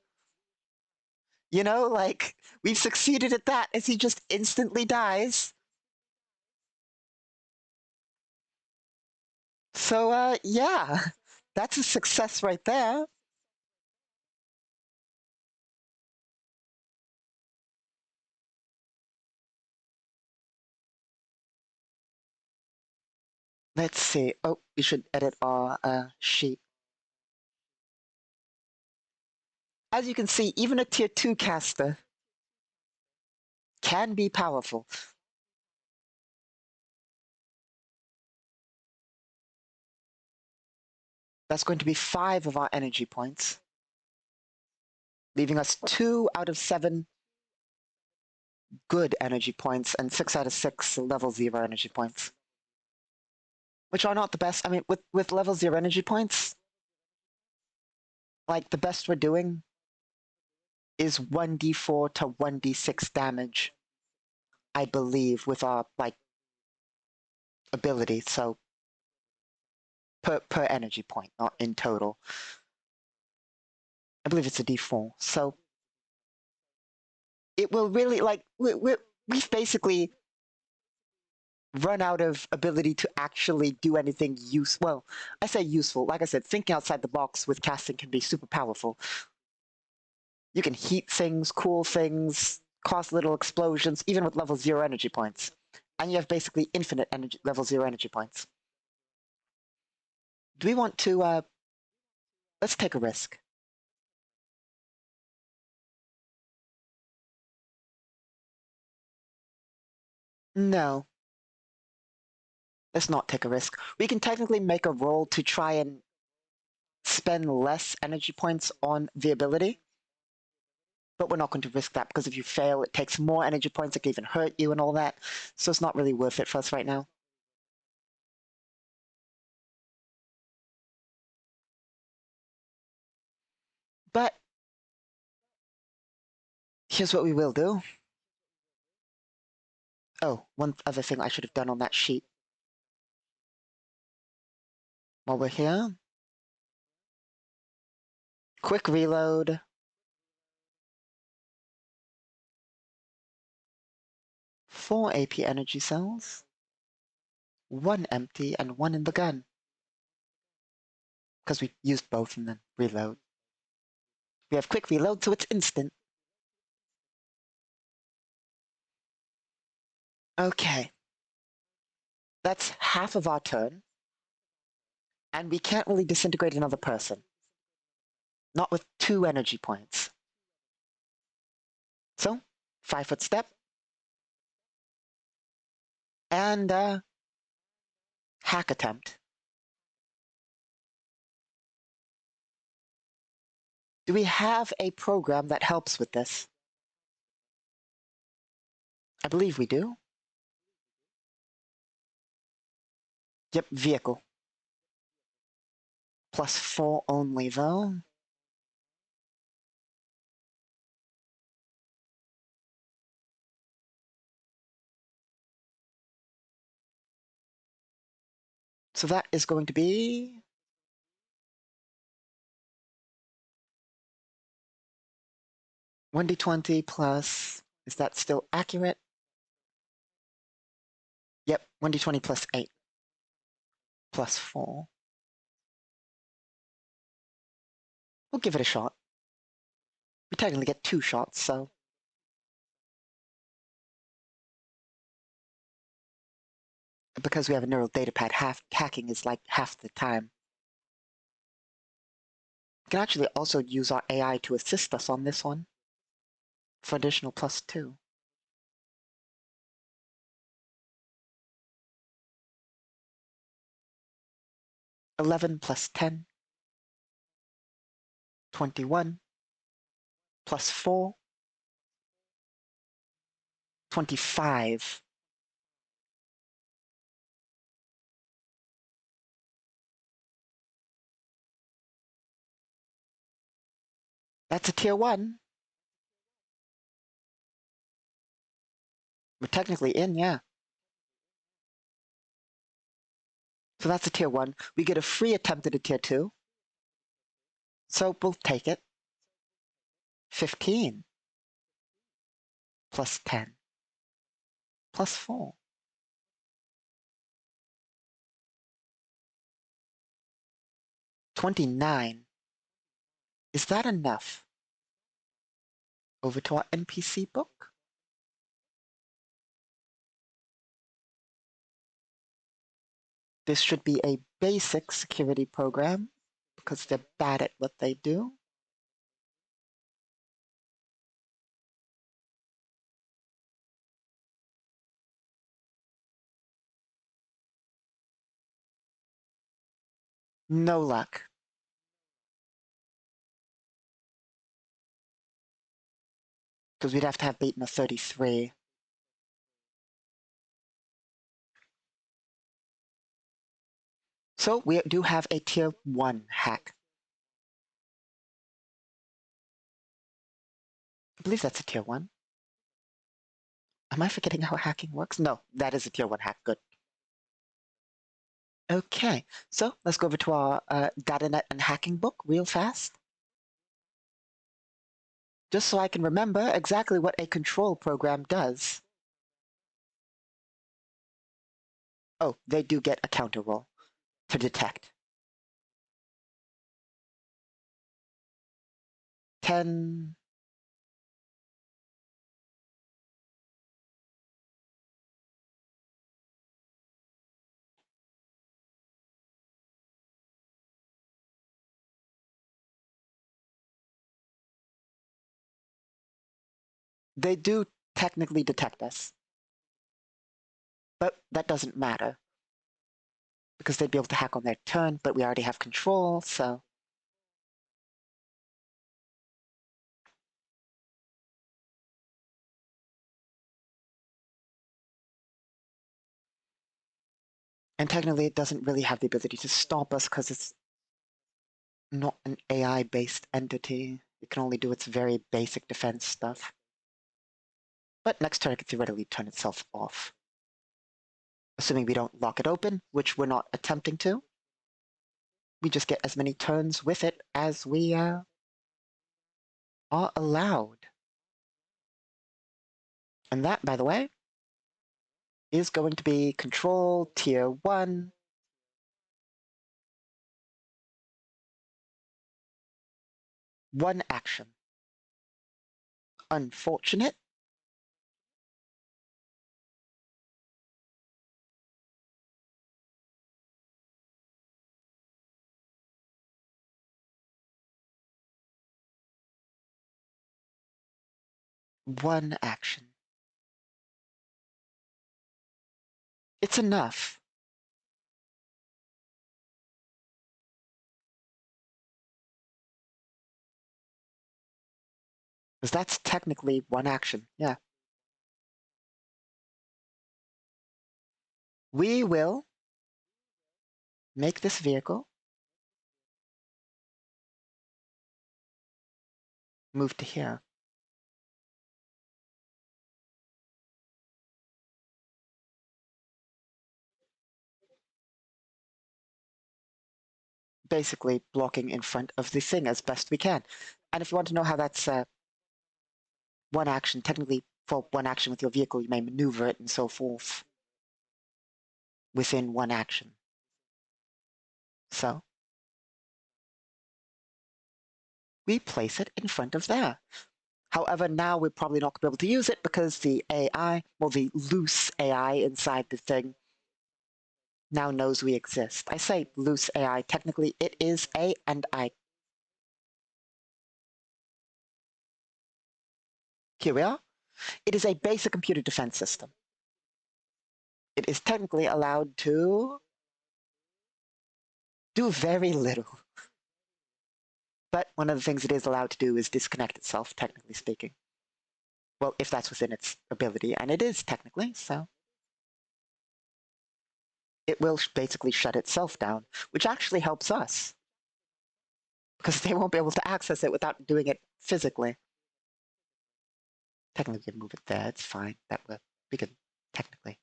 You know, like, we've succeeded at that as he just instantly dies. So, yeah, that's a success right there. Let's see. Oh, we should edit our sheet. As you can see, even a tier 2 caster can be powerful. That's going to be 5 of our energy points, leaving us 2 out of 7 good energy points and 6 out of 6 level 0 energy points, which are not the best. I mean, with level 0 energy points, like, the best we're doing is 1d4 to 1d6 damage, I believe, with our, like, ability. So per energy point, not in total. I believe it's a d4. So it will really, like, we've basically run out of ability to actually do anything useful. Well, I say useful. Like I said, thinking outside the box with casting can be super powerful. You can heat things, cool things, cause little explosions, even with level 0 energy points. And you have basically infinite energy, level 0 energy points. Do we want to, let's take a risk. No, let's not take a risk. We can technically make a roll to try and spend less energy points on the ability, but we're not going to risk that because if you fail, it takes more energy points, it can even hurt you and all that. So it's not really worth it for us right now. But here's what we will do. Oh, one other thing I should have done on that sheet. While we're here, quick reload. 4 AP energy cells. 1 empty and 1 in the gun. Because we used both and then reload. We have quick reload, so it's instant. Okay. That's half of our turn. And we can't really disintegrate another person. Not with 2 energy points. So, 5-foot step. And, hack attempt. Do we have a program that helps with this? I believe we do. Yep, vehicle. +4 only, though. So that is going to be 1d20 plus, is that still accurate? Yep, 1d20 plus 8 plus 4. We'll give it a shot. We technically get 2 shots, so. Because we have a neural data pad, hacking is like half the time. We can actually also use our AI to assist us on this one for additional +2. 11 plus 10. 21 plus 4, 25. That's a tier 1. We're technically in, yeah. So that's a tier 1. We get a free attempt at a tier 2. So we'll take it. 15 plus 10 plus 4. 29. Is that enough? Over to our NPC book. This should be a basic security program because they're bad at what they do. No luck. Because we'd have to have beaten a 33. So we do have a tier 1 hack. I believe that's a tier 1. Am I forgetting how hacking works? No, that is a tier 1 hack. Good. Okay, so let's go over to our DataNet and hacking book real fast. Just so I can remember exactly what a control program does. Oh, they do get a counter roll to detect. 10. They do technically detect us, but that doesn't matter because they'd be able to hack on their turn, but we already have control, so. And technically it doesn't really have the ability to stop us because it's not an AI-based entity. It can only do its very basic defense stuff. But next turn it can theoretically turn itself off. Assuming we don't lock it open, which we're not attempting to. We just get as many turns with it as we are allowed. And that, by the way, is going to be control tier 1. One action. Unfortunate. One action. It's enough. Because that's technically one action, yeah. We will make this vehicle move to here. Basically blocking in front of the thing as best we can. And if you want to know how that's one action, technically for one action with your vehicle, you may maneuver it and so forth within one action. So we place it in front of there. However, now we're probably not going to be able to use it because the AI, well, the loose AI inside the thing now knows we exist. I say loose AI, technically it is here we are. It is a basic computer defense system. It is technically allowed to do very little. But one of the things it is allowed to do is disconnect itself, technically speaking. Well, if that's within its ability, and it is technically, so it will basically shut itself down, which actually helps us because they won't be able to access it without doing it physically. Technically, we can move it there. It's fine. We can technically,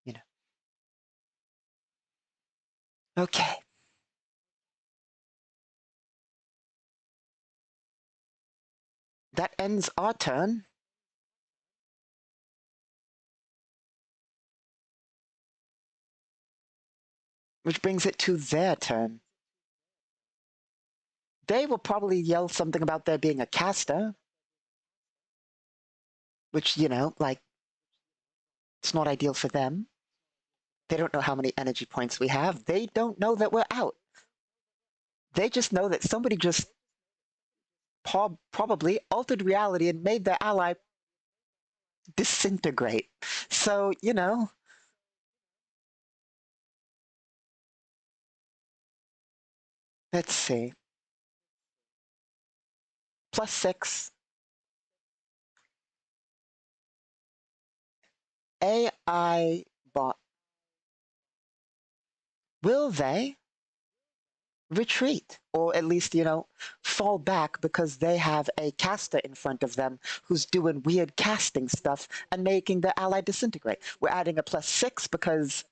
you know. Okay. That ends our turn. Which brings it to their turn. They will probably yell something about there being a caster. Which, like, it's not ideal for them. They don't know how many energy points we have. They don't know that we're out. They just know that somebody just probably altered reality and made their ally disintegrate. So, let's see. +6. AI bot. Will they retreat? Or at least, fall back because they have a caster in front of them who's doing weird casting stuff and making the ally disintegrate. We're adding a +6 because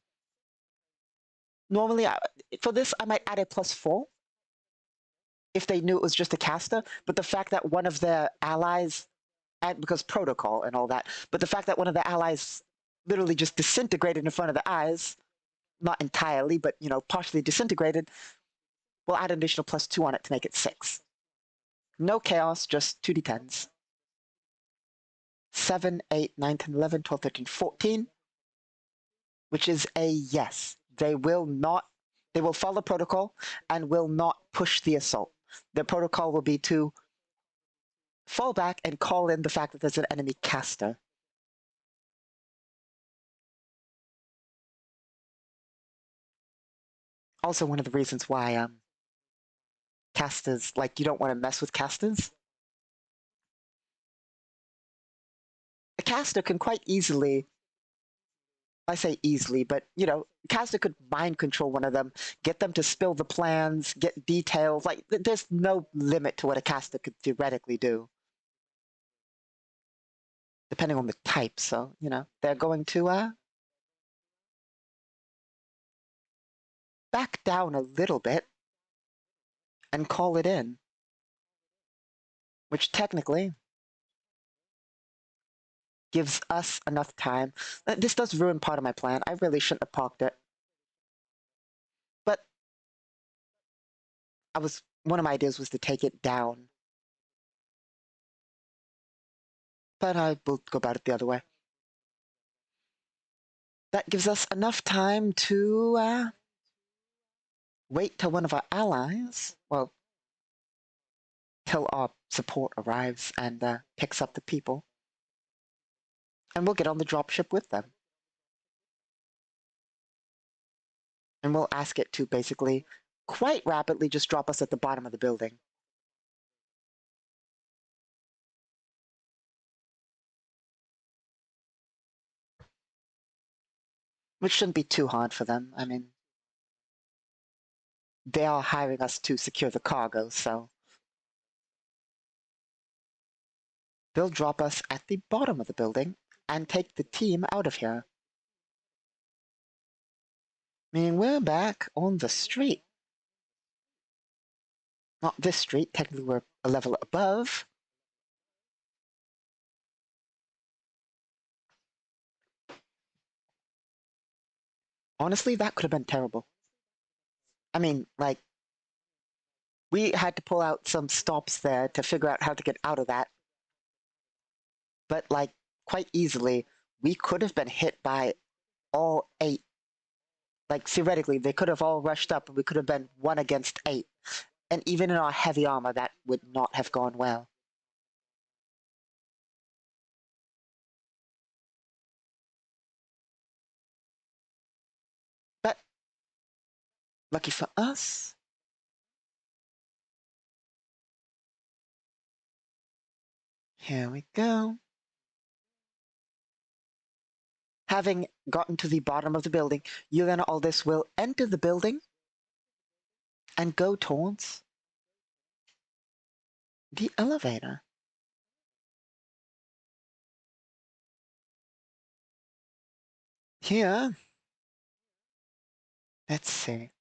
normally for this I might add a +4 if they knew it was just a caster, but the fact that one of their allies, and because protocol and all that, but the fact that one of the allies literally just disintegrated in front of the eyes, not entirely, but partially disintegrated, we'll add an additional +2 on it to make it 6. No chaos, just 2d10s. 7, 8, 9, 10, 11, 12, 13, 14, which is a yes. They will follow protocol and will not push the assault. Their protocol will be to fall back and call in the fact that there's an enemy caster. Also, one of the reasons why casters, like, you don't want to mess with casters. A caster can quite easily, I say easily, but caster could mind control one of them, get them to spill the plans, get details. Like, there's no limit to what a caster could theoretically do, depending on the type. So, they're going to back down a little bit and call it in, which technically gives us enough time. This does ruin part of my plan. I really shouldn't have parked it. But one of my ideas was to take it down. But I will go about it the other way. That gives us enough time to wait till one of our allies, well, till our support arrives and picks up the people. And we'll get on the dropship with them. And we'll ask it to basically quite rapidly just drop us at the bottom of the building. Which shouldn't be too hard for them. I mean, they are hiring us to secure the cargo, so they'll drop us at the bottom of the building and take the team out of here. Meaning we're back on the street. Not this street, technically we're a level above. Honestly, that could have been terrible. I mean, like, we had to pull out some stops there to figure out how to get out of that. But, like, quite easily, we could have been hit by all 8. Like, theoretically, they could have all rushed up and we could have been 1 against 8. And even in our heavy armor, that would not have gone well. But, lucky for us, Here we go. Having gotten to the bottom of the building, you and Aldous will enter the building and go towards the elevator. Here, let's see.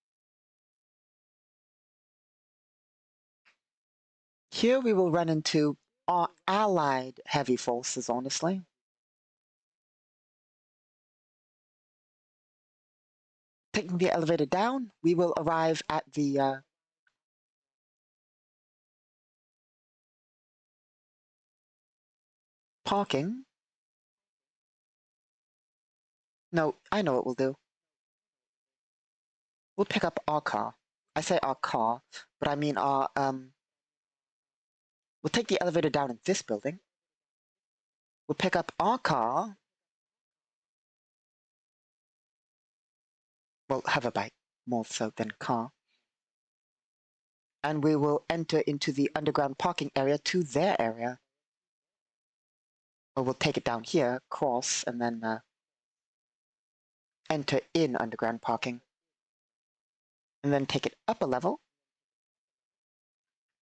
Here we will run into our allied heavy forces, honestly. Taking the elevator down, we will arrive at the parking. No, I know what we'll do. We'll pick up our car. I say our car, but I mean our, we'll take the elevator down in this building. We'll pick up our car. Well, hoverbike, more so than car. And we will enter into the underground parking area to their area. Or we'll take it down here, cross, and then enter in underground parking. And then take it up a level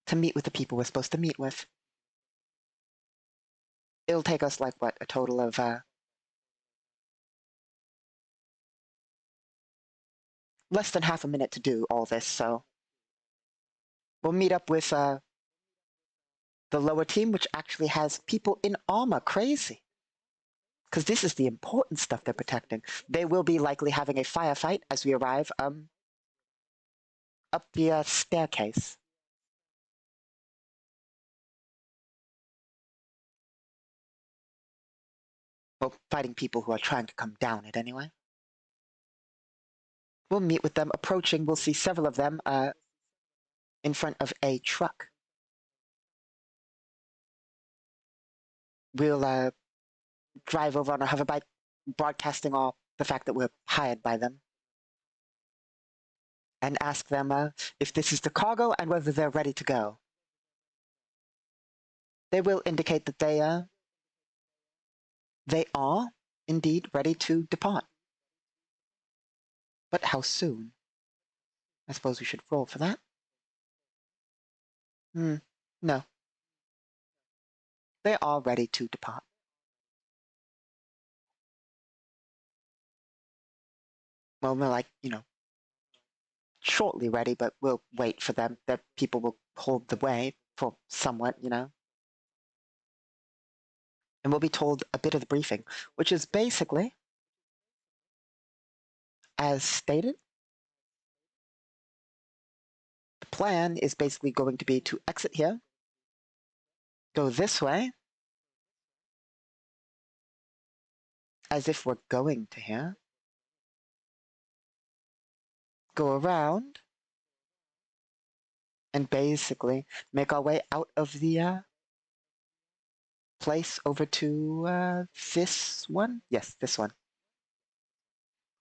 to meet with the people we're supposed to meet with. It'll take us, like, what, a total of less than half a minute to do all this, so we'll meet up with the lower team, which actually has people in armor. Crazy. Because this is the important stuff they're protecting. They will be likely having a firefight as we arrive up the staircase. Well, fighting people who are trying to come down it anyway. We'll meet with them. Approaching, we'll see several of them in front of a truck. We'll drive over on a hoverbike, broadcasting the fact that we're hired by them, and ask them if this is the cargo and whether they're ready to go. They will indicate that they are indeed ready to depart. But how soon? I suppose we should roll for that. No. They are ready to depart. Well, we're like, shortly ready, but we'll wait for them. The people will hold the way for somewhat, And we'll be told a bit of the briefing, which is basically, as stated, the plan is basically going to be to exit here, go this way, as if we're going to here, go around, and basically make our way out of the place over to this one. Yes, this one.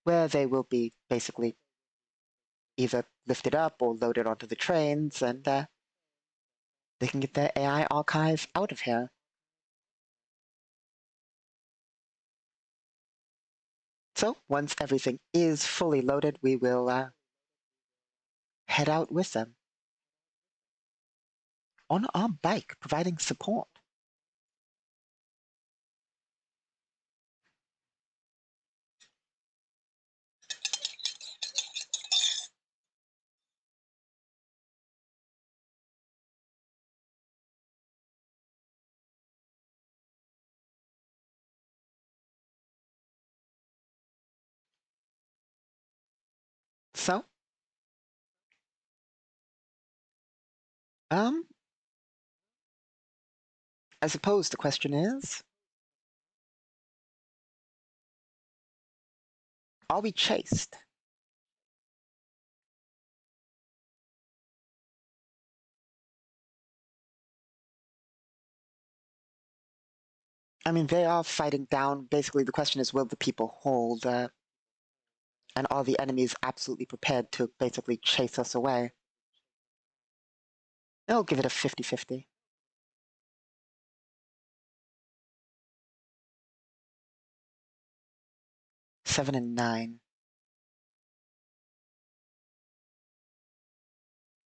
Where they will be basically either lifted up or loaded onto the trains, and they can get their AI archive out of here. So once everything is fully loaded, we will head out with them on our bike, providing support. So, I suppose the question is, are we chased? I mean, they are fighting down. Basically, the question is, will the people hold? And are the enemies absolutely prepared to basically chase us away? I'll give it a 50-50. 7 and 9.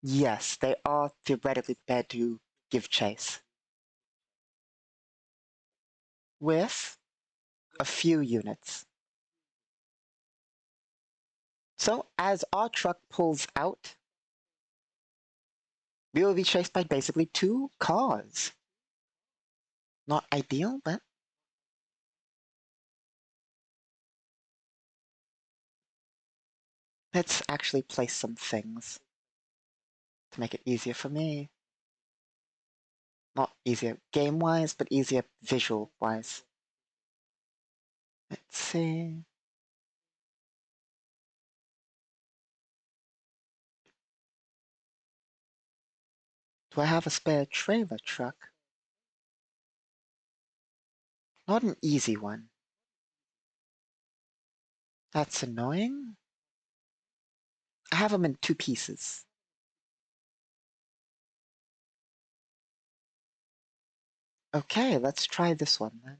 Yes, they are theoretically prepared to give chase. With a few units. So as our truck pulls out, we will be chased by basically 2 cars. Not ideal, but let's actually place some things to make it easier for me. Not easier game-wise, but easier visual-wise. Let's see. Do I have a spare trailer truck? Not an easy one. That's annoying. I have them in 2 pieces. Okay, let's try this one then.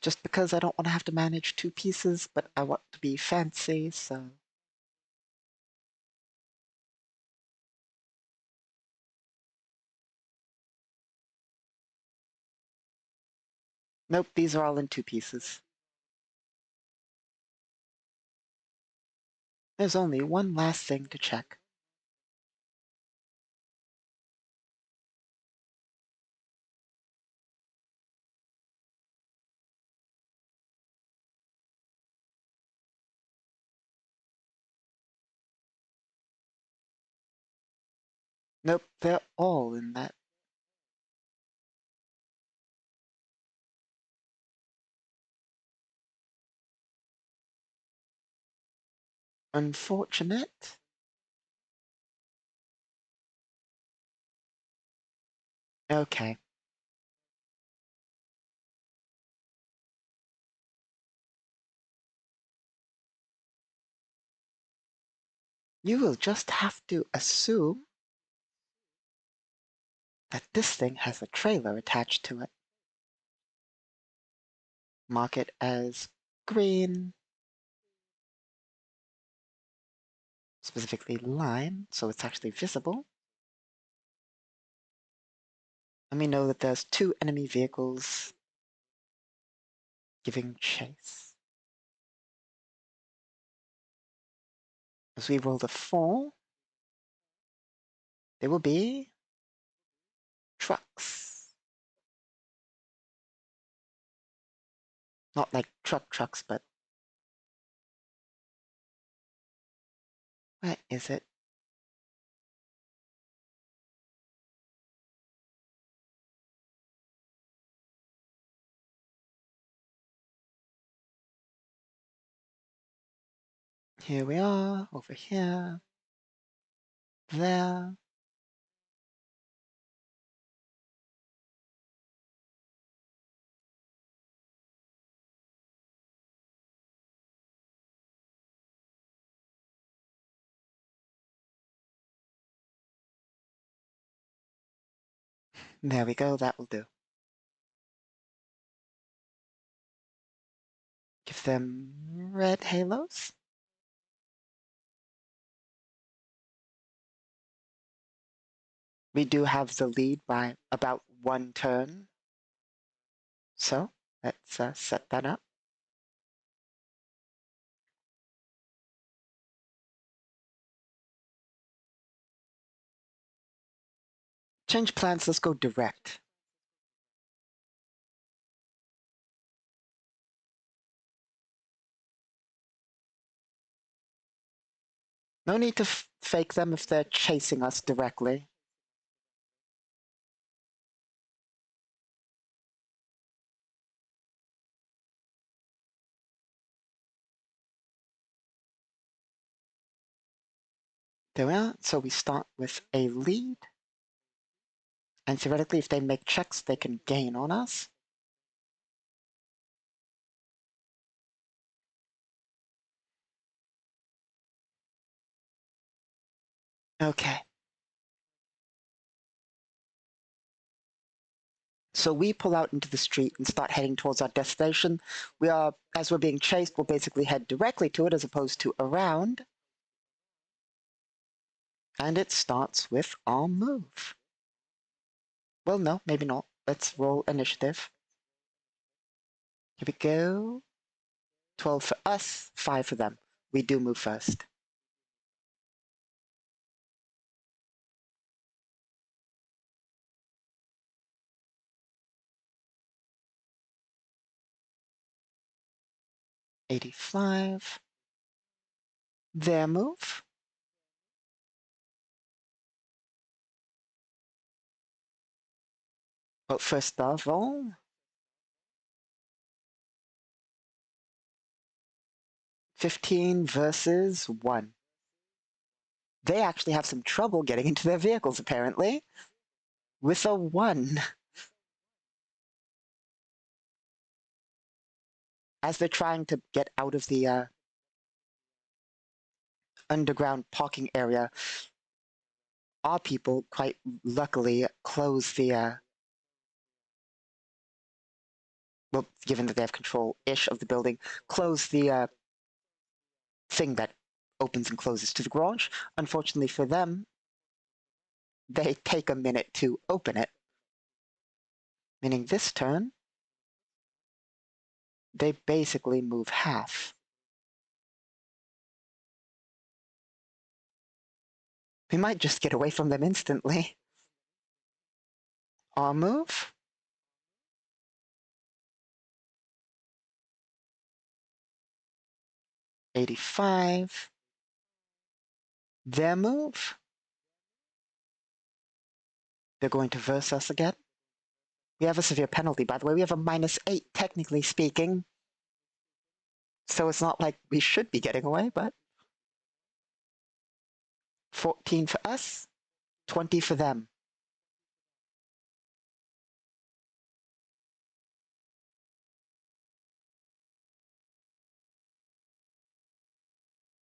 Just because I don't want to have to manage 2 pieces, but I want to be fancy, so... Nope, these are all in 2 pieces. There's only one last thing to check. Nope, they're all in that. Unfortunate. Okay. You will just have to assume that this thing has a trailer attached to it. Mark it as green, specifically lime, so it's actually visible. Let me know that there's 2 enemy vehicles giving chase. As we roll the 4, there will be trucks. Not like trucks, but... Where is it? Here we are, over here, there. There we go, that will do. Give them red halos. We do have the lead by about 1 turn. So let's set that up. Change plans, let's go direct. No need to fake them if they're chasing us directly. There we are. So we start with a lead. And theoretically, if they make checks, they can gain on us. Okay. So we pull out into the street and start heading towards our destination. As we're being chased, we'll basically head directly to it as opposed to around. And it starts with our move. Well, no, maybe not. Let's roll initiative. Here we go. 12 for us, 5 for them. We do move first. $85. Their move. But first of all, 15 versus 1. They actually have some trouble getting into their vehicles, apparently. With a 1. As they're trying to get out of the underground parking area, our people, quite luckily, close the well, given that they have control-ish of the building, close the thing that opens and closes to the garage. Unfortunately for them, they take a minute to open it, meaning this turn, they basically move half. We might just get away from them instantly. Our move. $85. Their move. They're going to verse us again. We have a severe penalty, by the way. We have a -8, technically speaking. So it's not like we should be getting away, but 14 for us, 20 for them.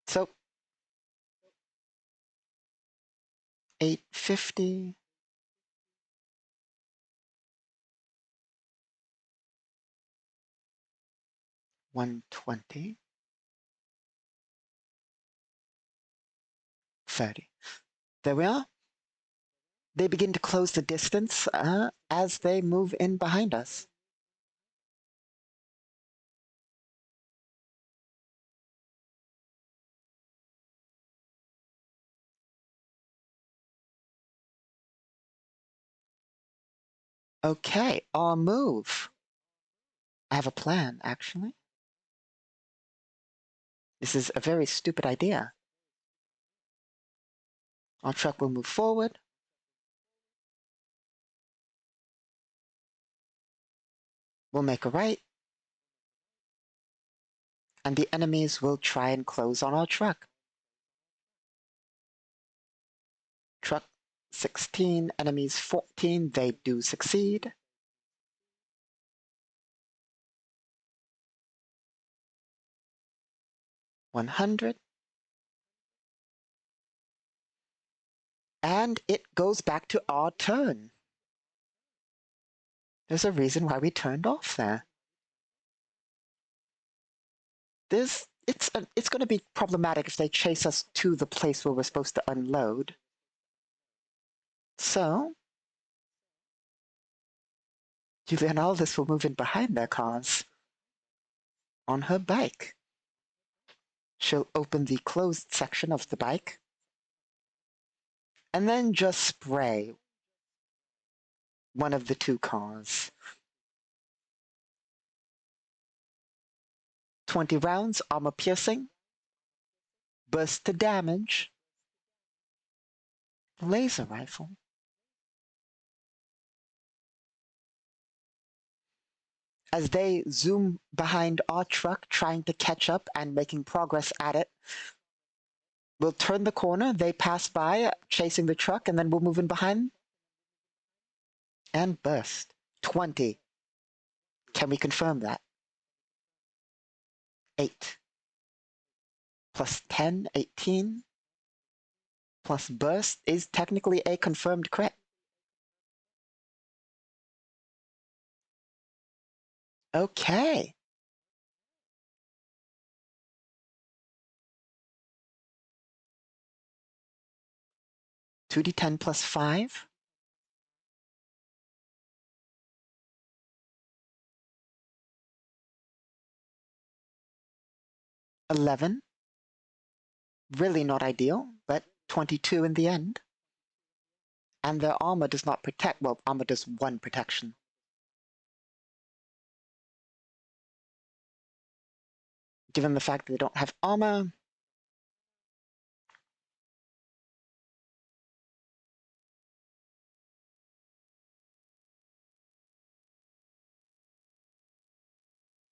So 850. 120. 30. There we are. They begin to close the distance as they move in behind us. Okay, our move. I have a plan, actually. This is a very stupid idea. Our truck will move forward. We'll make a right. And the enemies will try and close on our truck. Truck 16, enemies 14, they do succeed. $100. And it goes back to our turn. There's a reason why we turned off there. It's going to be problematic if they chase us to the place where we're supposed to unload. So, Julianaldis will move in behind their cars on her bike. She'll open the closed section of the bike and then just spray one of the two cars. 20 rounds, armor piercing, burst to damage, laser rifle. As they zoom behind our truck, trying to catch up and making progress at it, we'll turn the corner, they pass by, chasing the truck, and then we'll move in behind and burst. 20. Can we confirm that? 8. Plus 10, 18. Plus burst is technically a confirmed crit. Okay. Two D10 plus 5. 11. Really not ideal, but 22 in the end. And their armor does not protect. Well, armor does 1 protection. Given the fact that they don't have armor,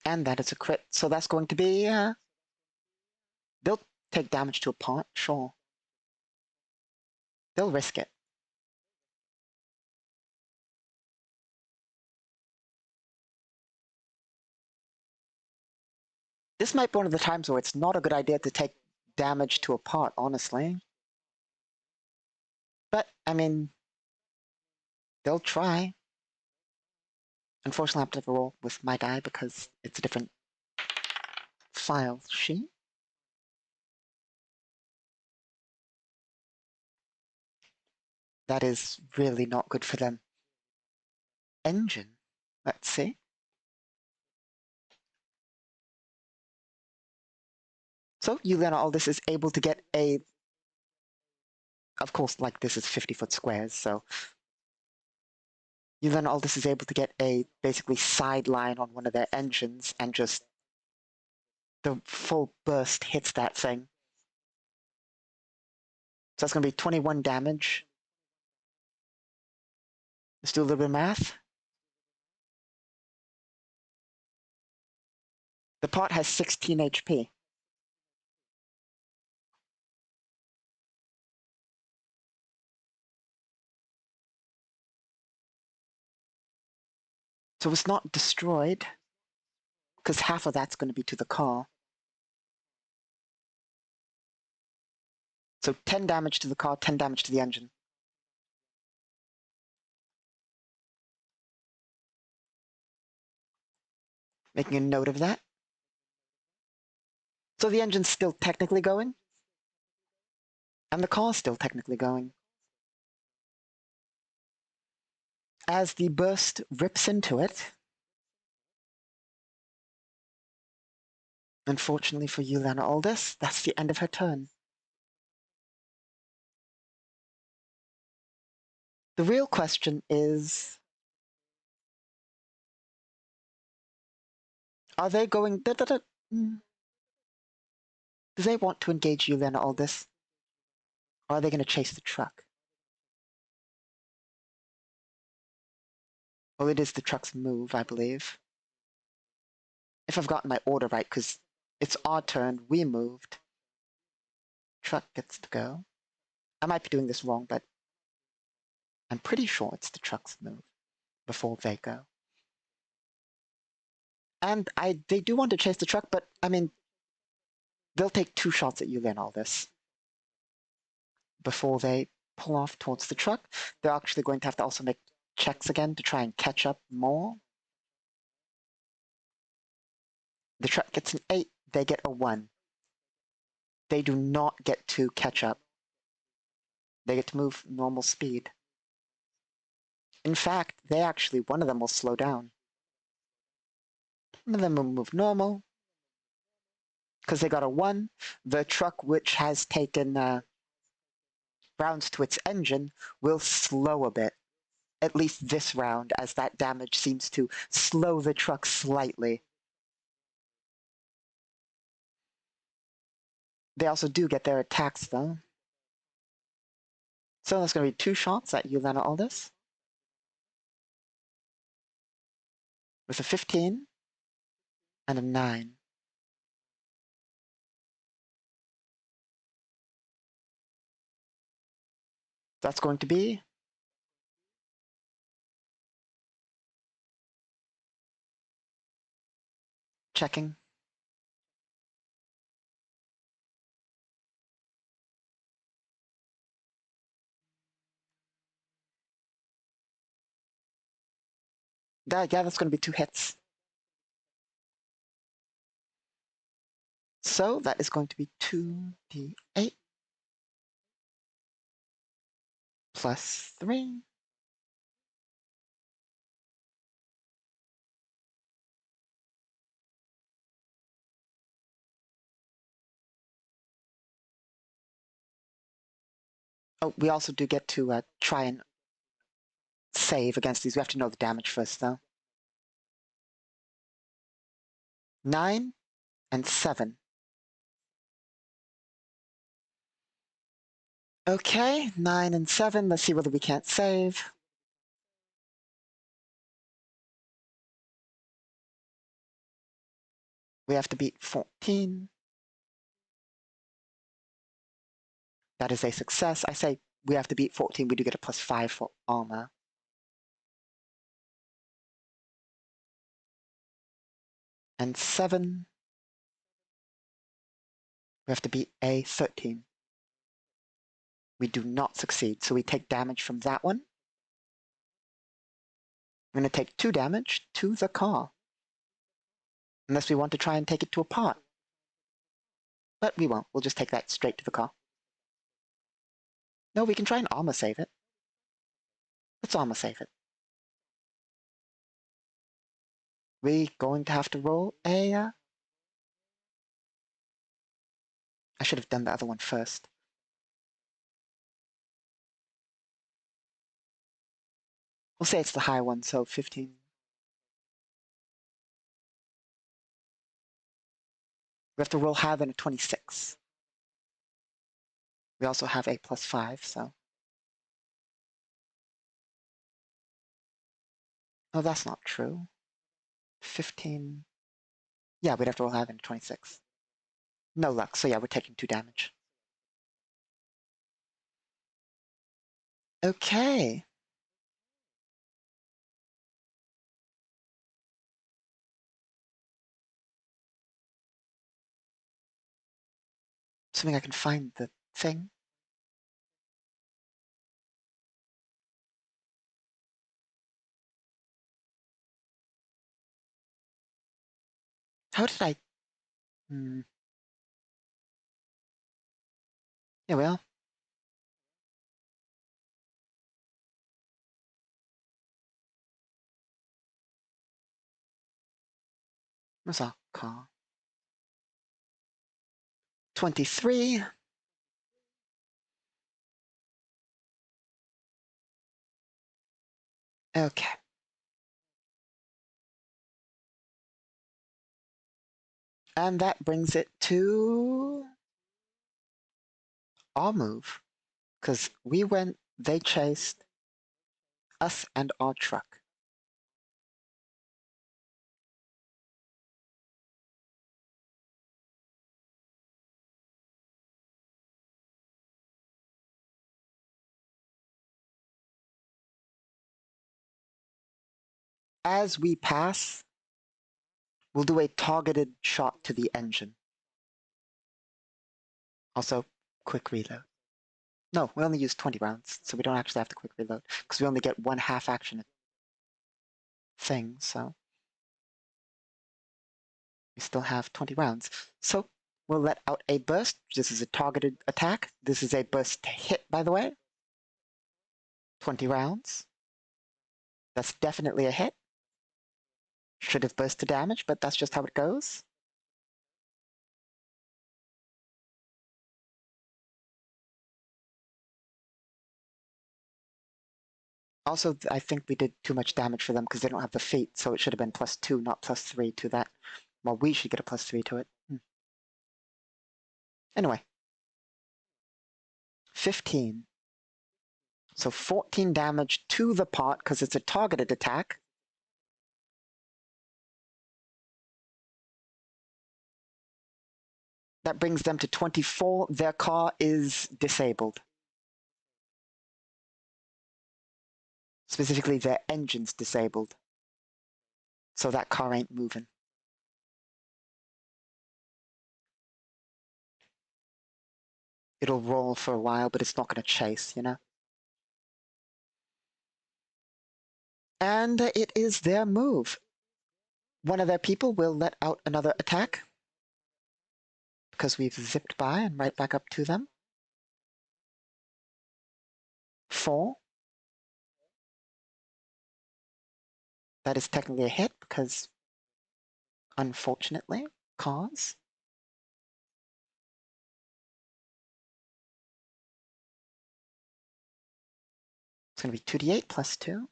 and that is a crit. So that's going to be, they'll take damage to a part, sure. They'll risk it. This might be one of the times where it's not a good idea to take damage to a part, honestly. But, I mean, they'll try. Unfortunately, I have to have a roll with my die because it's a different file sheet. That is really not good for them. Engine. Let's see. So Yulena Aldous is able to get a, of course, like this is 50-foot squares, so Yulena Aldous is able to get a basically sideline on one of their engines and just the full burst hits that thing. So that's going to be 21 damage. Let's do a little bit of math. The part has 16 HP. So it's not destroyed, because half of that's going to be to the car. So 10 damage to the car, 10 damage to the engine. Making a note of that. So the engine's still technically going, and the car's still technically going. As the burst rips into it, unfortunately for Yulena Aldous, that's the end of her turn. The real question is, are they going... Do they want to engage Yulena Aldous? Or are they going to chase the truck? Well, it is the truck's move, I believe. If I've gotten my order right, because it's our turn, we moved. Truck gets to go. I might be doing this wrong, but I'm pretty sure it's the truck's move before they go. And they do want to chase the truck, but I mean, they'll take 2 shots at Yulena Aldous before they pull off towards the truck. They're actually going to have to also make checks again to try and catch up more. The truck gets an 8, they get a 1. They do not get to catch up. They get to move normal speed. In fact, one of them will slow down. One of them will move normal, because they got a 1. The truck, which has taken rounds to its engine, will slow a bit. At least this round, as that damage seems to slow the truck slightly. They also do get their attacks, though. So that's going to be 2 shots at Yulena Aldous. With a 15 and a 9. That's going to be checking. Yeah, that's going to be 2 hits. So that is going to be 2d8 plus 3. Oh, we also do get to try and save against these. We have to know the damage first, though. 9 and 7. Okay, 9 and 7. Let's see whether we can't save. We have to beat 14. That is a success. I say we have to beat 14. We do get a plus 5 for armor. And 7. We have to beat a 13. We do not succeed, so we take damage from that one. I'm going to take 2 damage to the car. Unless we want to try and take it to a pot. But we won't. We'll just take that straight to the car. No, we can try and armor save it. Let's armor save it. We're going to have to roll a... I should have done the other one first. We'll say it's the high one, so 15. We have to roll higher than a 26. We also have a plus 5, so... Oh, that's not true. 15... Yeah, we'd have to roll higher than a 26. No luck, so yeah, we're taking 2 damage. Okay. Assuming I can find the thing. How did I... Here we are. Where's our car? 23. Okay. And that brings it to our move. Because we went, they chased us and our truck. As we pass, we'll do a targeted shot to the engine. Also, quick reload. No, we only use 20 rounds, so we don't actually have to quick reload, because we only get 1 half action thing, so we still have 20 rounds. So we'll let out a burst. This is a targeted attack. This is a burst to hit, by the way. 20 rounds. That's definitely a hit. Should have burst to damage, but that's just how it goes. Also, I think we did too much damage for them because they don't have the feat, so it should have been +2, not +3 to that. Well, we should get a +3 to it. Anyway. 15. So 14 damage to the pot because it's a targeted attack. That brings them to 24. Their car is disabled. Specifically, their engine's disabled. So that car ain't moving. It'll roll for a while, but it's not going to chase, you know? And it is their move. One of their people will let out another attack. because we've zipped by and right back up to them. 4. That is technically a hit because, unfortunately, cause. It's going to be 2d8 plus 2.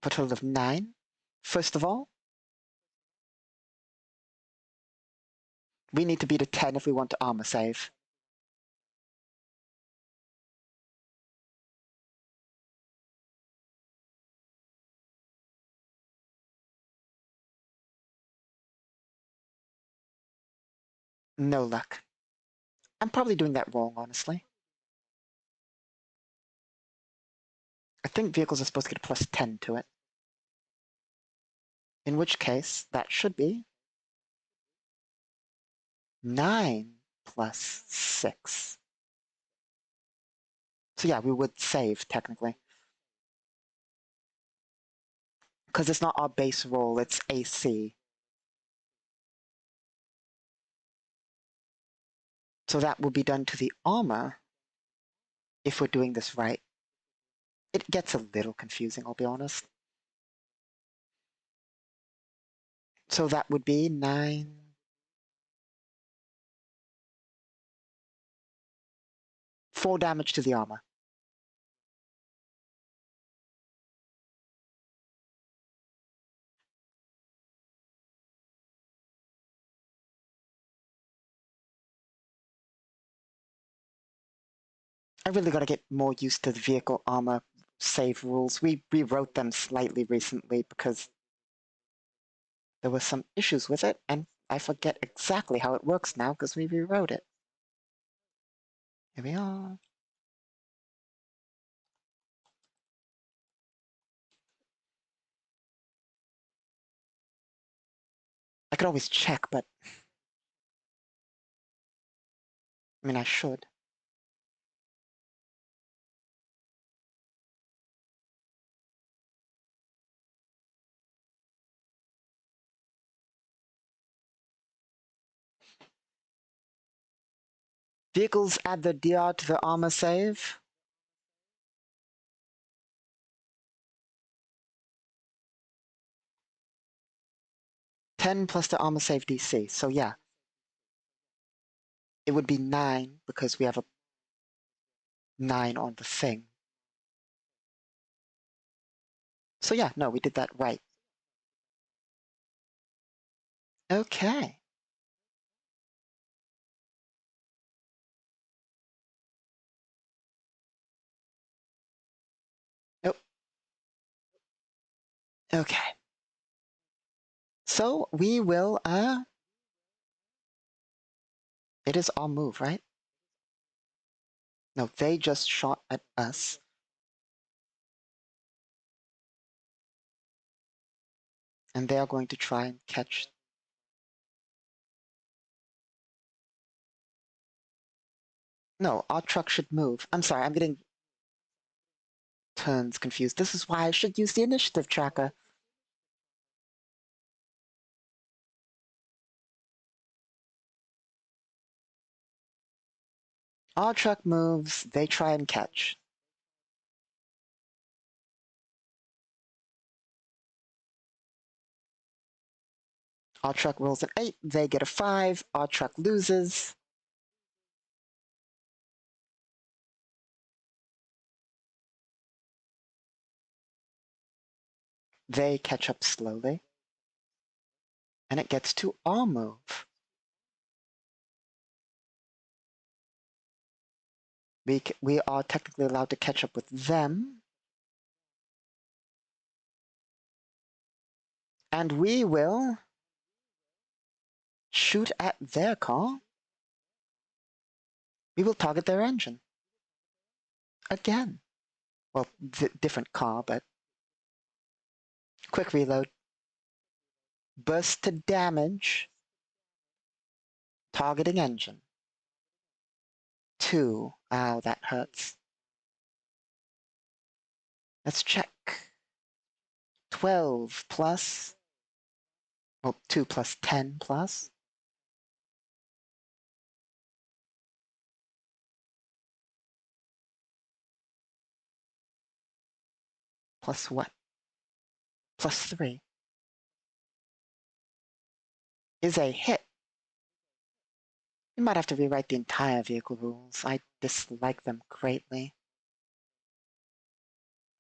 For a total of 9. First of all, we need to beat a 10 if we want to armor save. No luck. I'm probably doing that wrong, honestly. I think vehicles are supposed to get a plus 10 to it. In which case, that should be 9 plus 6. So yeah, we would save, technically. Because it's not our base roll, it's AC. So that will be done to the armor if we're doing this right. It gets a little confusing, I'll be honest. So that would be 9. 4 damage to the armor. I really got to get more used to the vehicle armor save rules. We rewrote them slightly recently because there were some issues with it, and I forget exactly how it works now because we rewrote it. Here we are. I could always check, but I mean, I should. Vehicles add the DR to the armor save. +10 the armor save DC. So yeah, it would be 9 because we have a 9 on the thing. So yeah, no, we did that right. Okay. Oh. Okay. So we will, it is our move, right? No, they just shot at us. And they are going to try and catch. No, our truck should move. I'm sorry, I'm getting turns confused. This is why I should use the initiative tracker. Our truck moves, they try and catch. Our truck rolls an 8, they get a 5, our truck loses. They catch up slowly. And it gets to our move. We are technically allowed to catch up with them. And we will shoot at their car. We will target their engine. Again. Well, different car, but quick reload. Burst to damage. Targeting engine. 2. Ow, that hurts. Let's check. 12 plus, well, 2 plus 10 plus. Plus what? Plus 3 is a hit. We might have to rewrite the entire vehicle rules. I dislike them greatly.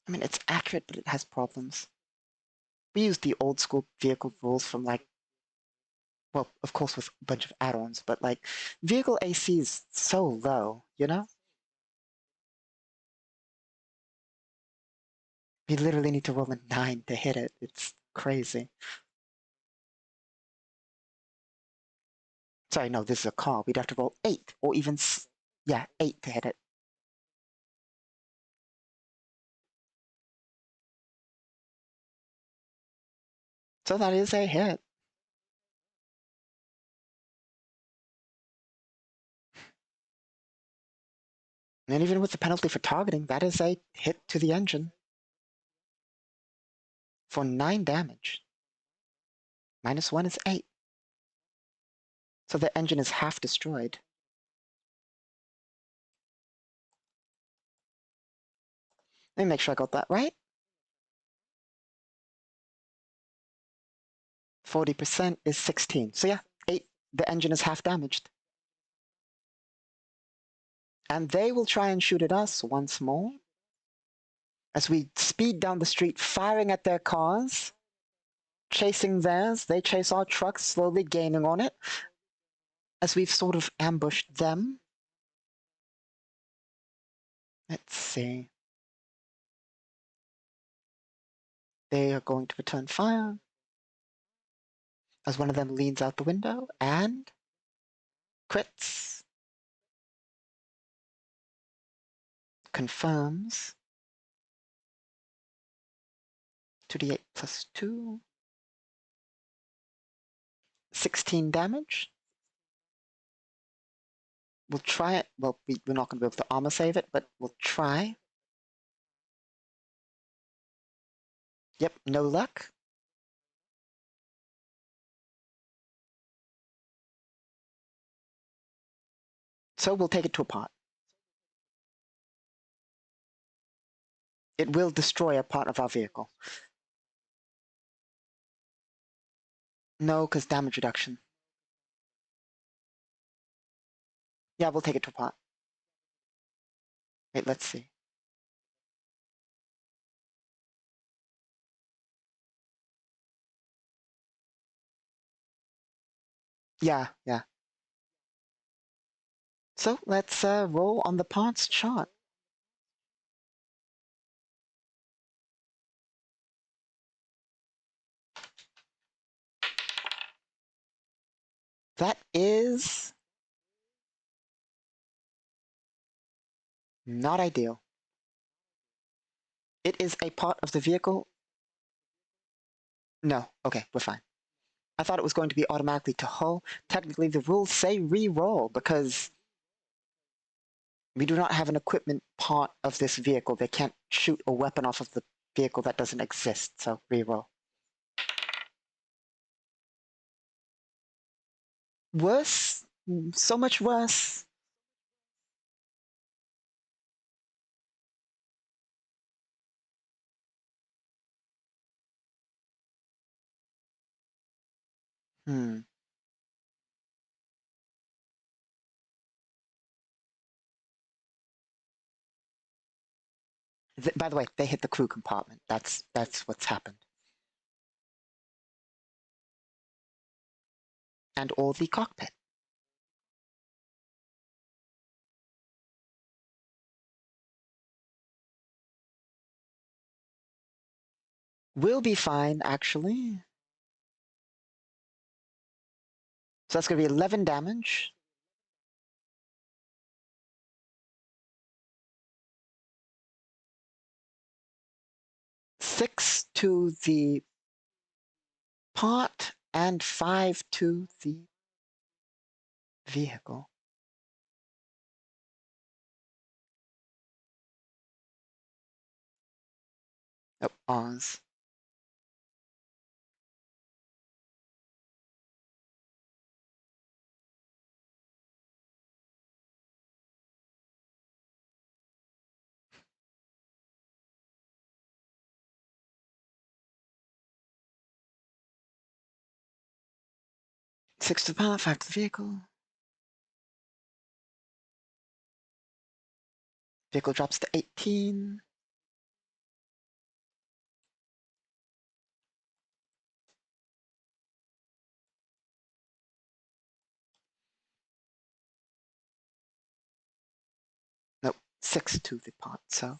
I mean, it's accurate, but it has problems. We use the old school vehicle rules from like, well, of course with a bunch of add-ons, but like, vehicle AC is so low, you know? We literally need to roll a 9 to hit it. It's crazy. Sorry, no, this is a car. We'd have to roll 8, or even, yeah, 8 to hit it. So that is a hit. And even with the penalty for targeting, that is a hit to the engine. For 9 damage. -1 is 8. So the engine is half destroyed. Let me make sure I got that right. 40% is 16. So yeah, 8, the engine is half damaged. And they will try and shoot at us once more. As we speed down the street, firing at their cars, chasing theirs. They chase our trucks, slowly gaining on it. As we've sort of ambushed them. Let's see. They are going to return fire. As one of them leans out the window and crits. Confirms. 2d8 plus 2. 16 damage. We'll try it. Well, we're not going to be able to armor save it, but we'll try. Yep, no luck. So we'll take it to a pot. It will destroy a part of our vehicle. No, because damage reduction. Yeah, we'll take it to a pot. Wait, let's see. Yeah, yeah. So let's roll on the parts chart. That is not ideal. It is a part of the vehicle. No, okay, we're fine. I thought it was going to be automatically to hull. Technically, the rules say re-roll because we do not have an equipment part of this vehicle. They can't shoot a weapon off of the vehicle that doesn't exist, so re-roll. Worse? So much worse. Hmm. By the way, they hit the crew compartment. That's what's happened. And all the cockpit. We'll be fine, actually. So that's going to be 11 damage. Six to the part and 5 to the vehicle. Oh, Oz. Six to the power, five to the vehicle. Vehicle drops to 18. Nope, 6 to the pot, so.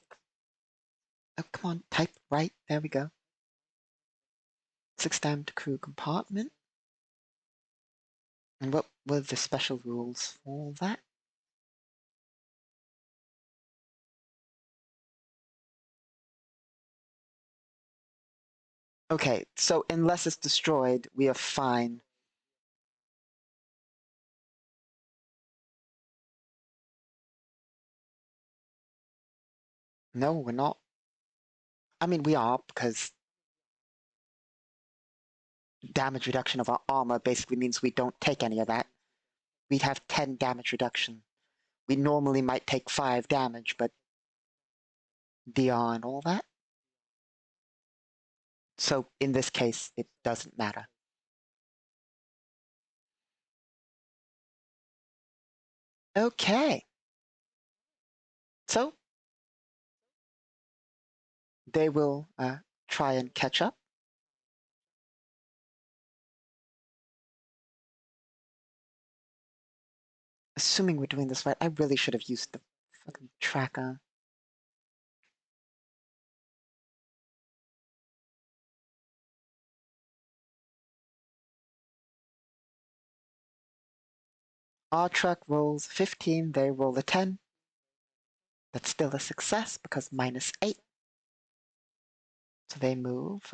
Oh, come on, type right. There we go. 6 down to crew compartment. And what were the special rules for that? Okay, so unless it's destroyed, we are fine. No, we're not. I mean, we are, because damage reduction of our armor basically means we don't take any of that. We'd have 10 damage reduction. We normally might take 5 damage, but DR and all that. So in this case, it doesn't matter. Okay. So they will try and catch up. Assuming we're doing this right, I really should have used the fucking tracker. Our truck rolls 15, they roll a 10. That's still a success because -8. So they move.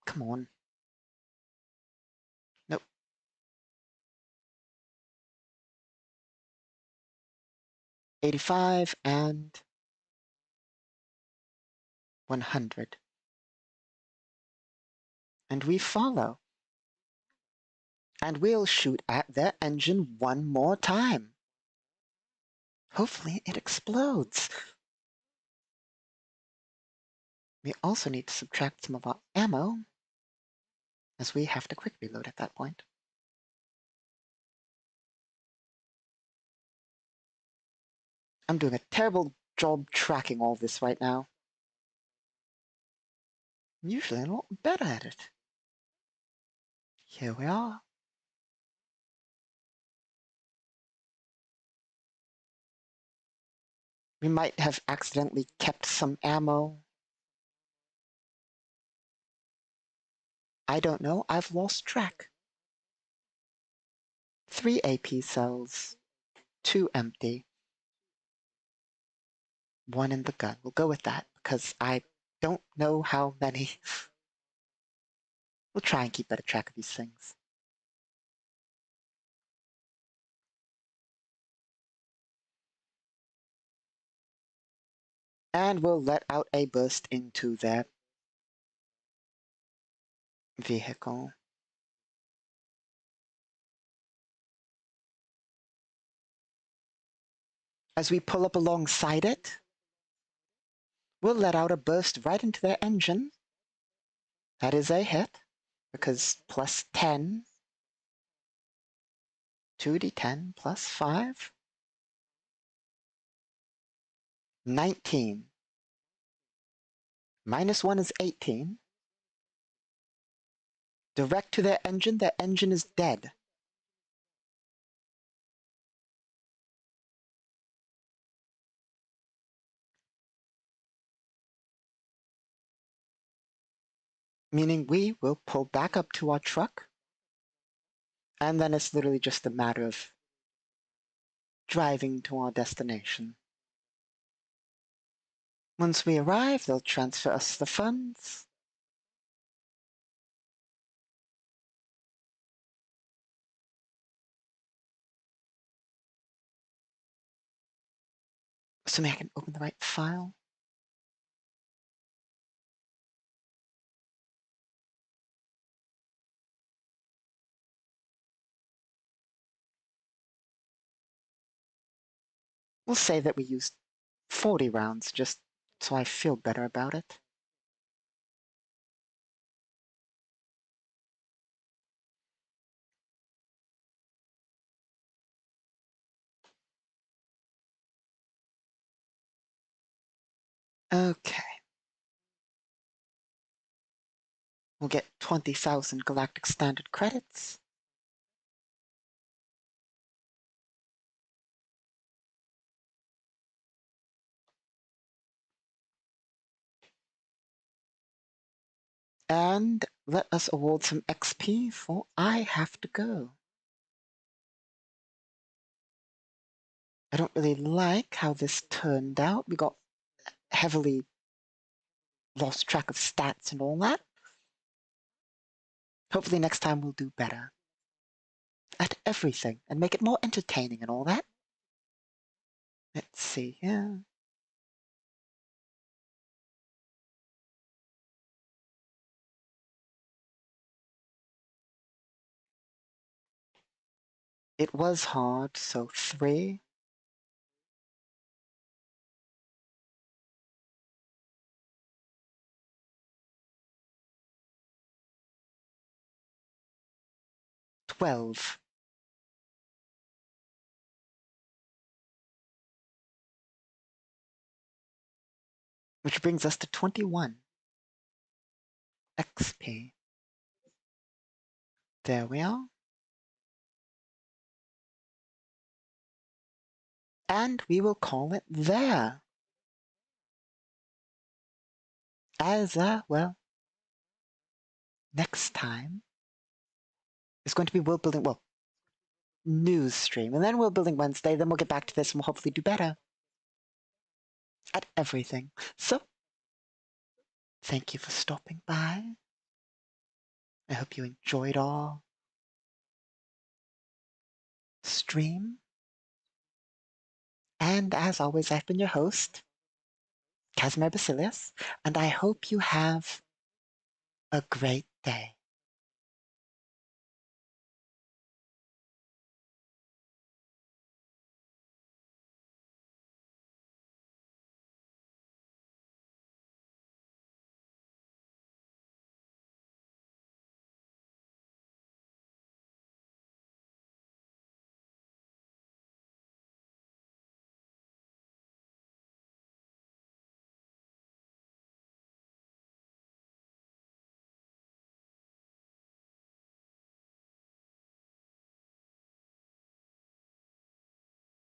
Come on. Nope. 85 and 100. And we follow. And we'll shoot at their engine one more time. Hopefully it explodes. We also need to subtract some of our ammo, as we have to quick reload at that point. I'm doing a terrible job tracking all this right now. I'm usually a lot better at it. Here we are. We might have accidentally kept some ammo. I don't know. I've lost track. 3 AP cells. 2 empty. 1 in the gun. We'll go with that because I don't know how many. We'll try and keep better track of these things. And we'll let out a burst into their vehicle. As we pull up alongside it, we'll let out a burst right into their engine. That is a hit, because plus 10, 2d10 plus 5, 19. -1 is 18. Direct to their engine is dead. Meaning we will pull back up to our truck, and then it's literally just a matter of driving to our destination. Once we arrive, they'll transfer us the funds. Assuming I can open the right file. We'll say that we used 40 rounds just so I feel better about it. Okay. We'll get 20,000 Galactic Standard credits. And let us award some XP for I have to go. I don't really like how this turned out. We got heavily lost track of stats and all that. Hopefully next time we'll do better at everything and make it more entertaining and all that. Let's see here. It was hard, so 3. $12. Which brings us to 21 XP. There we are. And we will call it there. As, well, next time is going to be world building, well, news stream, and then world building Wednesday, then we'll get back to this and we'll hopefully do better at everything. So, thank you for stopping by. I hope you enjoyed our stream. And as always, I've been your host, Casimir Basilius, and I hope you have a great day.